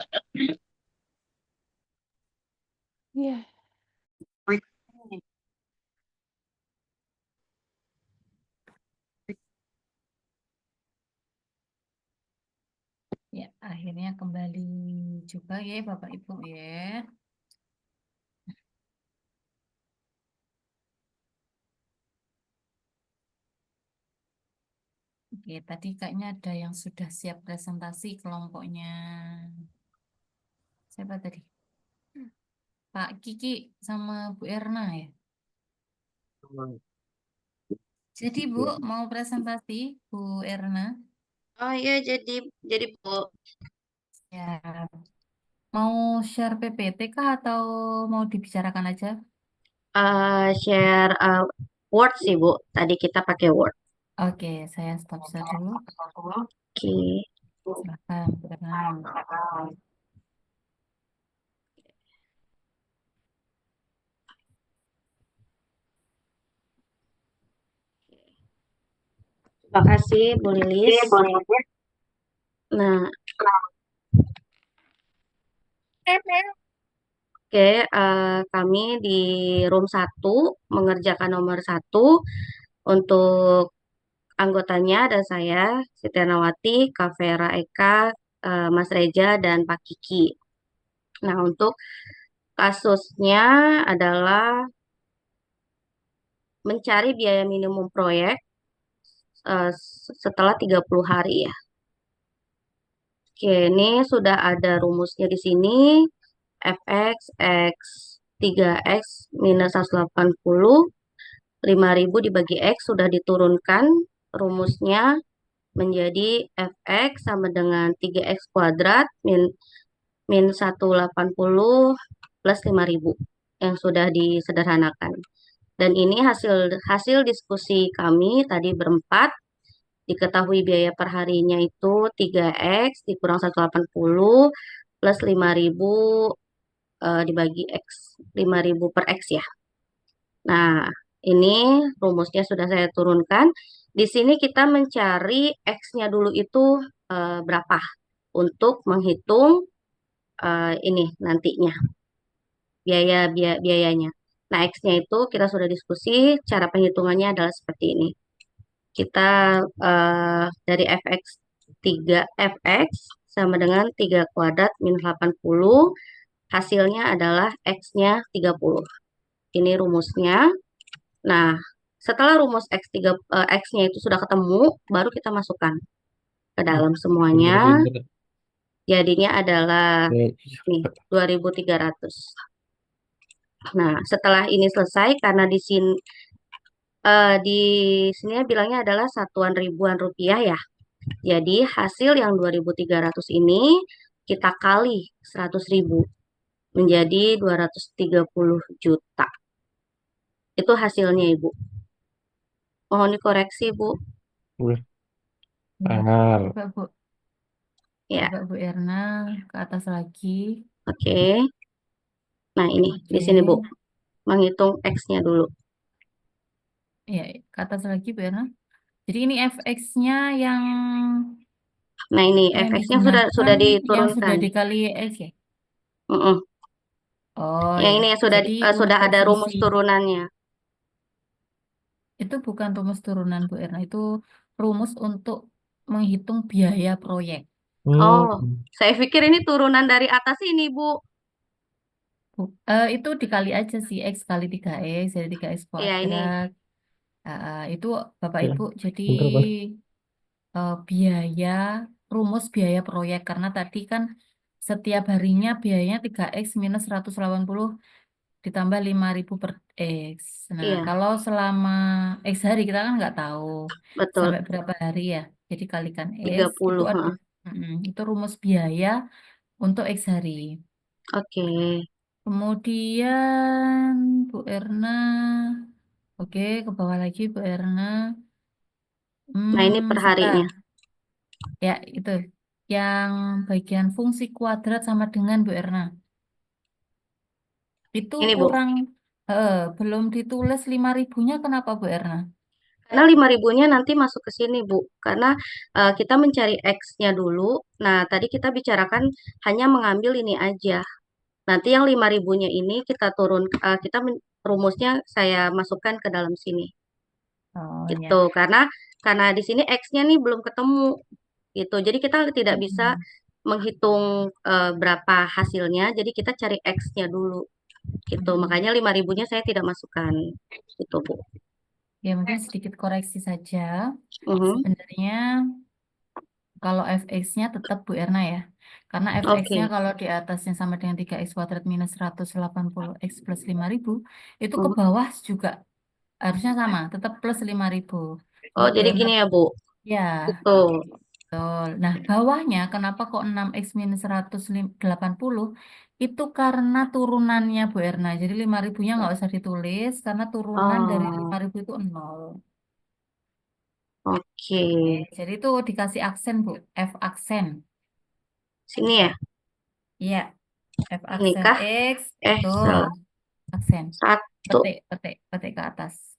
Iya. Ya, akhirnya kembali juga ya Bapak Ibu ya. Oke, tadi kayaknya ada yang sudah siap presentasi kelompoknya. Siapa tadi? Pak Kiki sama Bu Erna ya. Jadi Bu mau presentasi Bu Erna? Oh iya jadi Bu. Ya. Mau share PPT kah atau mau dibicarakan aja? Share Word sih Bu. Tadi kita pakai Word. Oke, saya stop share dulu. Oke. Silakan Bu Erna. Makasih Bu Lilis. Nah, oke, kami di room 1 mengerjakan nomor 1 untuk anggotanya ada saya, Siti Nawati, Kak Vera Eka, Mas Reja, dan Pak Kiki. Nah, untuk kasusnya adalah mencari biaya minimum proyek setelah 30 hari ya. Oke, ini sudah ada rumusnya di sini. Fx X 3x minus 180, 5.000 dibagi X sudah diturunkan rumusnya menjadi Fx sama dengan 3x kuadrat min 180 plus 5.000 yang sudah disederhanakan. Dan ini hasil diskusi kami tadi berempat. Diketahui biaya per harinya itu 3x dikurang 180 plus 5.000 dibagi X. 5.000 per X ya. Nah, ini rumusnya sudah saya turunkan. Di sini kita mencari X-nya dulu itu berapa untuk menghitung ini nantinya biayanya. Nah, X-nya itu kita sudah diskusi, cara penghitungannya adalah seperti ini. Kita dari Fx sama dengan 3 kuadrat minus 80, hasilnya adalah X-nya 30. Ini rumusnya. Nah, setelah rumus X-nya itu sudah ketemu, baru kita masukkan ke dalam semuanya. Jadinya adalah nih 2.300. Nah, setelah ini selesai, karena di sini bilangnya adalah satuan ribuan rupiah ya. Jadi hasil yang 2.300 ini kita kali 100.000 menjadi 230 juta. Itu hasilnya Ibu. Mohon dikoreksi Bu. Coba Bu, Ya, coba Bu Erna ke atas lagi. oke. Nah ini di sini Bu, menghitung X-nya dulu. Ya, ke atas lagi Bu Erna. Jadi ini FX-nya yang Nah ini yang Fx-nya digunakan sudah yang sudah diturunkan. dikali X ya. Oh Yang ya, ini jadi sudah untuk ada rumus fungsi turunannya. itu bukan rumus turunan Bu Erna, itu rumus untuk menghitung biaya proyek. Oh, saya pikir ini turunan dari atas ini Bu. Itu dikali aja sih X kali 3X jadi 3X Ya ini. kuadrat. Itu Bapak Ya, Ibu jadi bentar, Pak. biaya rumus biaya proyek karena tadi kan setiap harinya biayanya 3X minus 180 ditambah 5.000 per X. Nah, Iya, kalau selama X hari kita kan nggak tahu betul. sampai berapa hari ya. Jadi kalikan X 30. itu rumus biaya untuk X hari. Oke. Kemudian Bu Erna, oke ke bawah lagi Bu Erna. Nah ini per Sebentar. harinya. Ya itu yang bagian fungsi kuadrat sama dengan Bu Erna. Itu Ini Bu. kurang, belum ditulis 5.000-nya kenapa Bu Erna? Karena 5.000-nya nanti masuk ke sini Bu. Karena kita mencari X-nya dulu. Nah tadi kita bicarakan hanya mengambil ini aja. Nanti yang 5.000-nya ini kita turun, rumusnya saya masukkan ke dalam sini. Oh ya. Gitu. Karena di sini X-nya nih belum ketemu. Gitu. Jadi kita tidak bisa menghitung berapa hasilnya. Jadi kita cari X-nya dulu. Gitu. Makanya 5.000-nya saya tidak masukkan. Gitu Bu. Ya mungkin sedikit koreksi saja. Sebenarnya kalau fx-nya tetap Bu Erna ya. Karena fx-nya kalau di atasnya sama dengan 3x kuadrat minus 180x plus 5.000, itu ke bawah juga harusnya sama, tetap plus 5.000. Oh, jadi gini ya Bu. Ya. Betul. Betul. Nah, bawahnya kenapa kok 6x minus 180? Itu karena turunannya Bu Erna. Jadi 5.000-nya nggak usah ditulis karena turunan dari 5.000 itu 0. Oke. Jadi itu dikasih aksen Bu, F aksen. Sini ya? Iya. F Ini aksen kah? X, betul. Aksen. 1. Petik ke atas.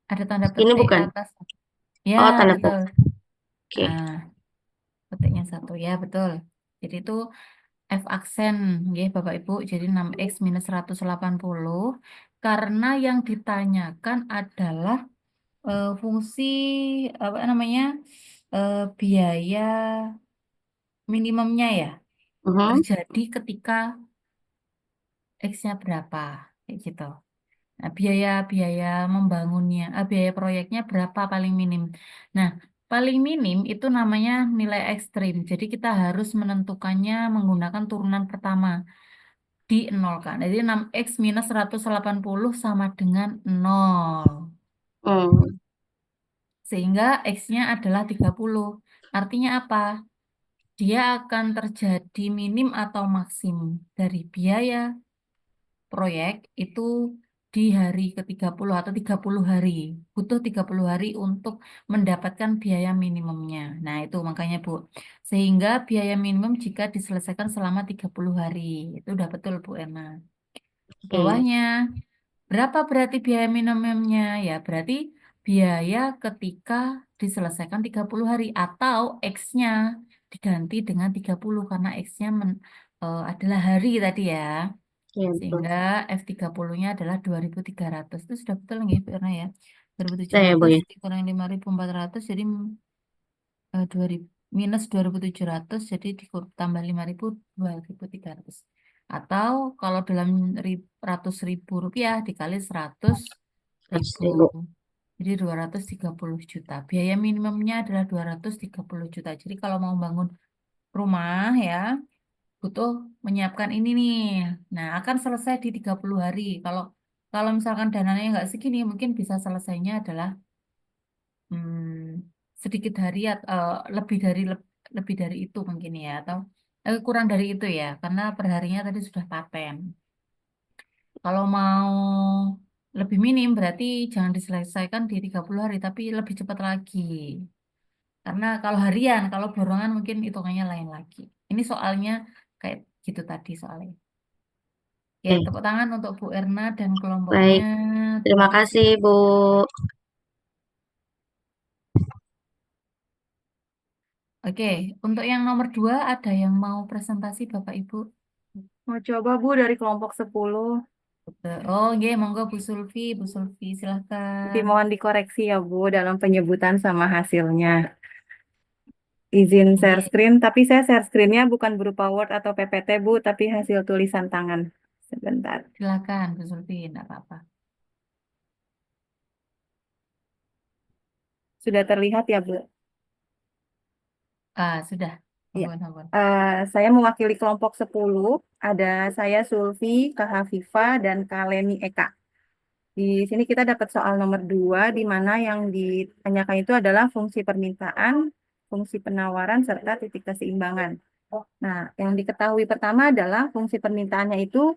Ada tanda Ini petik ke bukan? atas. Ya, Oh, tanda betul. petik. Oke. Nah, petiknya 1 ya, betul. Jadi itu F aksen, ya Bapak Ibu. Jadi 6X minus 180 karena yang ditanyakan adalah fungsi apa namanya biaya minimumnya ya Mhm. terjadi ketika X-nya berapa, kayak gitu. Nah, biaya membangunnya, biaya proyeknya berapa paling minim. Nah, paling minim itu namanya nilai ekstrim. Jadi kita harus menentukannya menggunakan turunan pertama di-nolkan. Jadi 6X minus 180 sama dengan 0. Hmm. Sehingga X-nya adalah 30. Artinya apa? Dia akan terjadi minim atau maksimum dari biaya proyek itu di hari ke-30 atau 30 hari. Butuh 30 hari untuk mendapatkan biaya minimumnya. Nah, itu makanya Bu. Sehingga biaya minimum jika diselesaikan selama 30 hari. Itu udah betul Bu Erna. Oke. Bawahnya, berapa berarti biaya minimumnya? Ya, berarti biaya ketika diselesaikan 30 hari atau X-nya diganti dengan 30 karena X-nya adalah hari tadi ya. Iya, betul. Sehingga F30-nya adalah 2.300. Itu sudah betul nggih, Bu Erna ya? Nah, ya, Bu 2.700 ya. dikurang 5.400 jadi 2.000 minus 2.700 jadi tambah 5.000 2.300. Atau kalau dalam ratus ribu rupiah dikali 100 ribu. 100.000. Jadi 230 juta. Biaya minimumnya adalah 230 juta. Jadi kalau mau bangun rumah ya, butuh menyiapkan ini nih. Nah, akan selesai di 30 hari. Kalau kalau misalkan dananya nggak segini, mungkin bisa selesainya adalah sedikit hari atau lebih dari itu mungkin ya, atau kurang dari itu ya, karena perharinya tadi sudah paten. Kalau mau lebih minim berarti jangan diselesaikan di 30 hari, tapi lebih cepat lagi. Karena kalau harian, kalau borongan mungkin hitungannya lain lagi. Ini soalnya kayak gitu tadi soalnya. Ya, Oke. tepuk tangan untuk Bu Erna dan kelompoknya. Baik. Terima kasih, Bu. Oke, untuk yang nomor 2 ada yang mau presentasi Bapak Ibu? Mau coba Bu dari kelompok 10. Oh, iya, monggo Bu Sulfi, Nanti silahkan. mohon dikoreksi ya Bu dalam penyebutan sama hasilnya. Izin share Iya, screen, tapi saya share screen-nya bukan berupa Word atau PPT Bu, tapi hasil tulisan tangan. Sebentar. silakan Bu Sulfi, enggak apa-apa. Sudah terlihat ya Bu? Sudah. Ya. Ampun. Saya mewakili kelompok 10, ada saya Sulfi, Kak Hafifah, dan Kak Leni Eka. Di sini kita dapat soal nomor 2, di mana yang ditanyakan itu adalah fungsi permintaan, fungsi penawaran, serta titik keseimbangan. Nah, yang diketahui pertama adalah fungsi permintaannya itu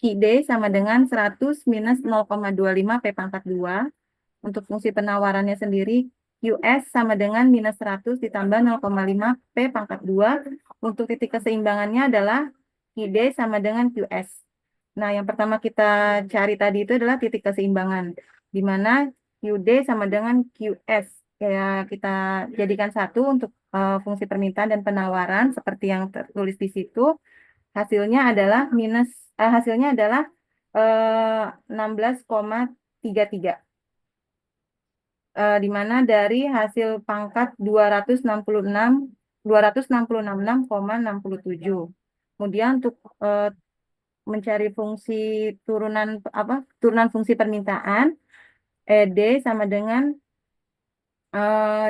QD sama dengan 100 minus 0,25 P pangkat 2. Untuk fungsi penawarannya sendiri, QS sama dengan minus 100 ditambah 0,5 P pangkat 2. Untuk titik keseimbangannya adalah QD sama dengan QS. Nah, yang pertama kita cari tadi itu adalah titik keseimbangan, di mana QD sama dengan QS. Ya, kita jadikan satu untuk fungsi permintaan dan penawaran seperti yang tertulis di situ. Hasilnya adalah 16,33. Di mana dari hasil pangkat 266,67. Kemudian untuk mencari fungsi turunan fungsi permintaan, D sama dengan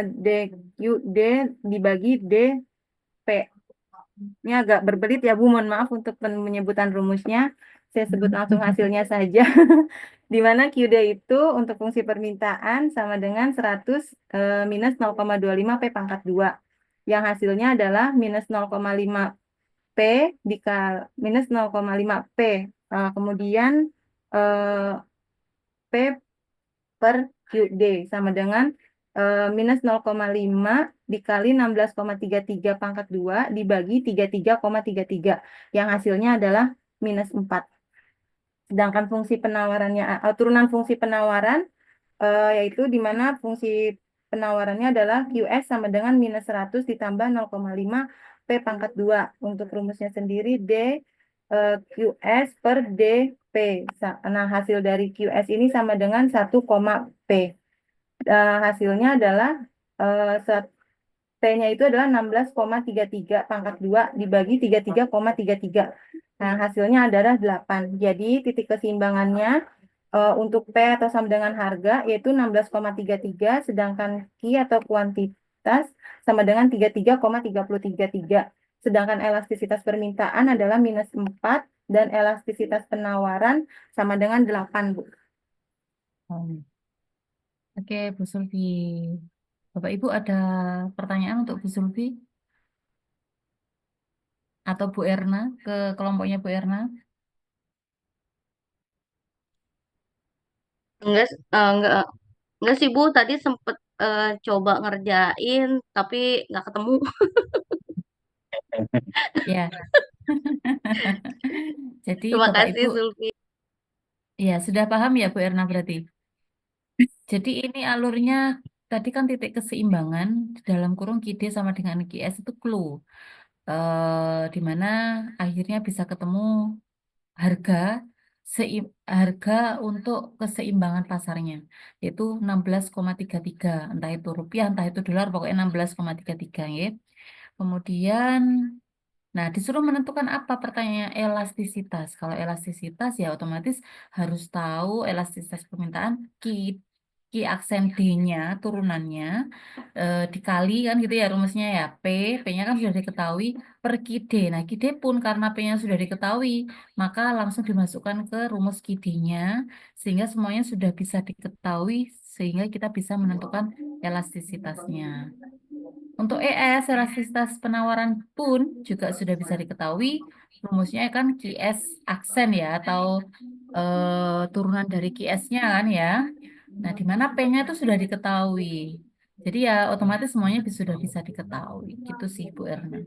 D dibagi DP. Ini agak berbelit ya Bu, mohon maaf untuk penyebutan rumusnya. Saya sebut langsung hasilnya saja. Di mana QD itu untuk fungsi permintaan sama dengan 100 minus 0,25 P pangkat 2. Yang hasilnya adalah minus 0,5 P minus 0,5 P. Kemudian P per QD sama dengan minus 0,5 dikali 16,33 pangkat 2 dibagi 33,33. Yang hasilnya adalah minus 4. Sedangkan fungsi penawarannya, turunan fungsi penawaran yaitu di mana fungsi penawarannya adalah QS sama dengan minus 100 ditambah 0,5 P pangkat 2. Untuk rumusnya sendiri D QS per DP. Nah, hasil dari QS ini sama dengan 1, P. Hasilnya adalah T-nya itu adalah 16,33 pangkat 2 dibagi 33,33. Nah, hasilnya adalah 8. Jadi, titik keseimbangannya untuk P atau sama dengan harga yaitu 16,33, sedangkan Q atau kuantitas sama dengan 33,333. Sedangkan elastisitas permintaan adalah minus 4 dan elastisitas penawaran sama dengan 8, Bu. Oke, Bu Sulfi. Bapak Ibu ada pertanyaan untuk Bu Sulfi? Atau Bu Erna, ke kelompoknya Bu Erna? Enggak sih Bu, tadi sempet coba ngerjain tapi nggak ketemu. Ya. Jadi Terima Bapak kasih Ibu, Zulfi. ya sudah paham ya Bu Erna berarti? Jadi ini alurnya tadi kan titik keseimbangan di dalam kurung QD sama dengan QS itu clue. Di mana akhirnya bisa ketemu harga harga untuk keseimbangan pasarnya yaitu 16,33, entah itu rupiah entah itu dolar, pokoknya 16,33 ya. Kemudian nah, disuruh menentukan apa pertanyaannya elastisitas. Kalau elastisitas ya otomatis harus tahu elastisitas permintaan Q aksen D-nya, turunannya, dikali kan gitu ya rumusnya ya. P-nya kan sudah diketahui per QD. Nah, QD pun karena P-nya sudah diketahui, maka langsung dimasukkan ke rumus QD-nya, sehingga semuanya sudah bisa diketahui, sehingga kita bisa menentukan elastisitasnya. Untuk ES, elastisitas penawaran pun juga sudah bisa diketahui. Rumusnya kan QS aksen ya, atau turunan dari QS-nya kan ya. Nah, di mana P-nya itu sudah diketahui. Jadi ya otomatis semuanya sudah bisa diketahui. Gitu sih Bu Erna.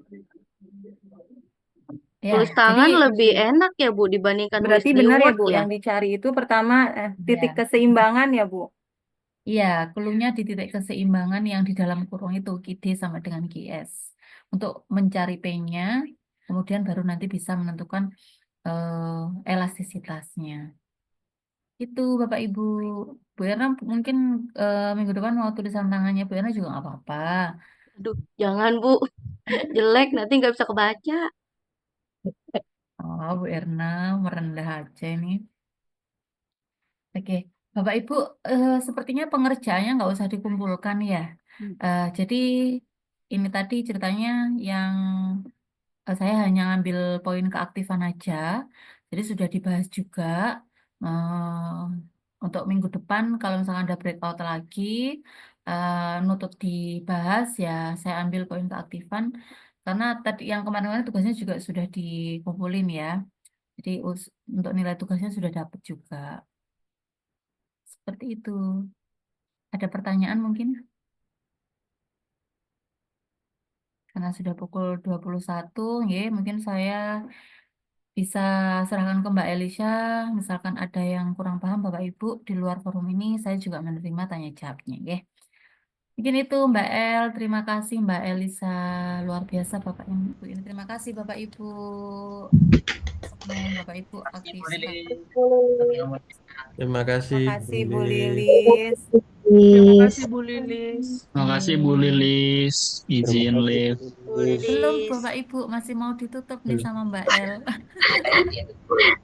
Ya, Tulis tangan jadi lebih enak ya Bu dibandingkan nulis Berarti di benar ya Word Bu, ya. yang dicari itu pertama titik ya, keseimbangan ya Bu. iya, clue-nya di titik keseimbangan yang di dalam kurung itu QD sama dengan QS. Untuk mencari P-nya, kemudian baru nanti bisa menentukan elastisitasnya. Itu Bapak Ibu. Bu Erna mungkin minggu depan mau tulisan tangannya Bu Erna juga nggak apa-apa. Aduh, jangan Bu. Jelek nanti nggak bisa kebaca. Oh, Bu Erna merendah aja ini. Oke, Bapak Ibu, sepertinya pengerjaannya nggak usah dikumpulkan ya. Jadi ini tadi ceritanya yang saya hanya ngambil poin keaktifan aja. Jadi sudah dibahas juga. Untuk minggu depan, kalau misalkan ada breakout lagi, nutut dibahas ya, saya ambil poin keaktifan. Karena tadi yang kemarin-kemarin tugasnya juga sudah dikumpulin ya. Jadi untuk nilai tugasnya sudah dapat juga. Seperti itu. Ada pertanyaan mungkin? Karena sudah pukul 21, ya, mungkin saya bisa serahkan ke Mbak Elisha. Misalkan ada yang kurang paham Bapak Ibu di luar forum ini, saya juga menerima tanya jawabnya, ya. Mungkin itu Mbak El, terima kasih Mbak Elisa, luar biasa Bapak Ibu ini. Terima kasih Bapak Ibu. Bapak Ibu aktif sekali. Terima kasih. Terima kasih Bu Lilis. Terima kasih Bu Lilis. Terima kasih Bu Lilis, izin live. Belum Bapak Ibu, masih mau ditutup nih sama Mbak El.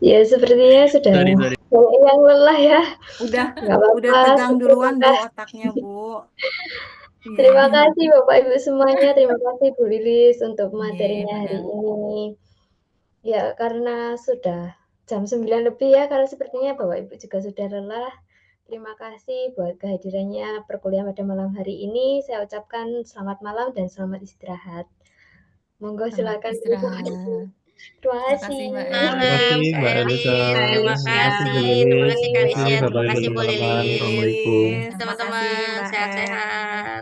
Ya, sepertinya sudah Sorry. banyak yang lelah ya. Udah Nggak udah apa-apa, tegang duluan Bu otaknya Bu. Terima kasih Bapak Ibu semuanya. Terima kasih Bu Lilis untuk materinya Mbak hari El. ini. Ya, karena sudah jam 9 lebih ya, karena sepertinya Bapak Ibu juga sudah lelah. Terima kasih buat kehadirannya perkuliahan pada malam hari ini. Saya ucapkan selamat malam dan selamat istirahat. Monggo silakan. Istirahat. Terima kasih. Terima kasih Mbak Elisa. Terima kasih. Terima kasih Kak Alicia. Terima kasih Bu Lilis. Assalamualaikum. Teman-teman sehat-sehat.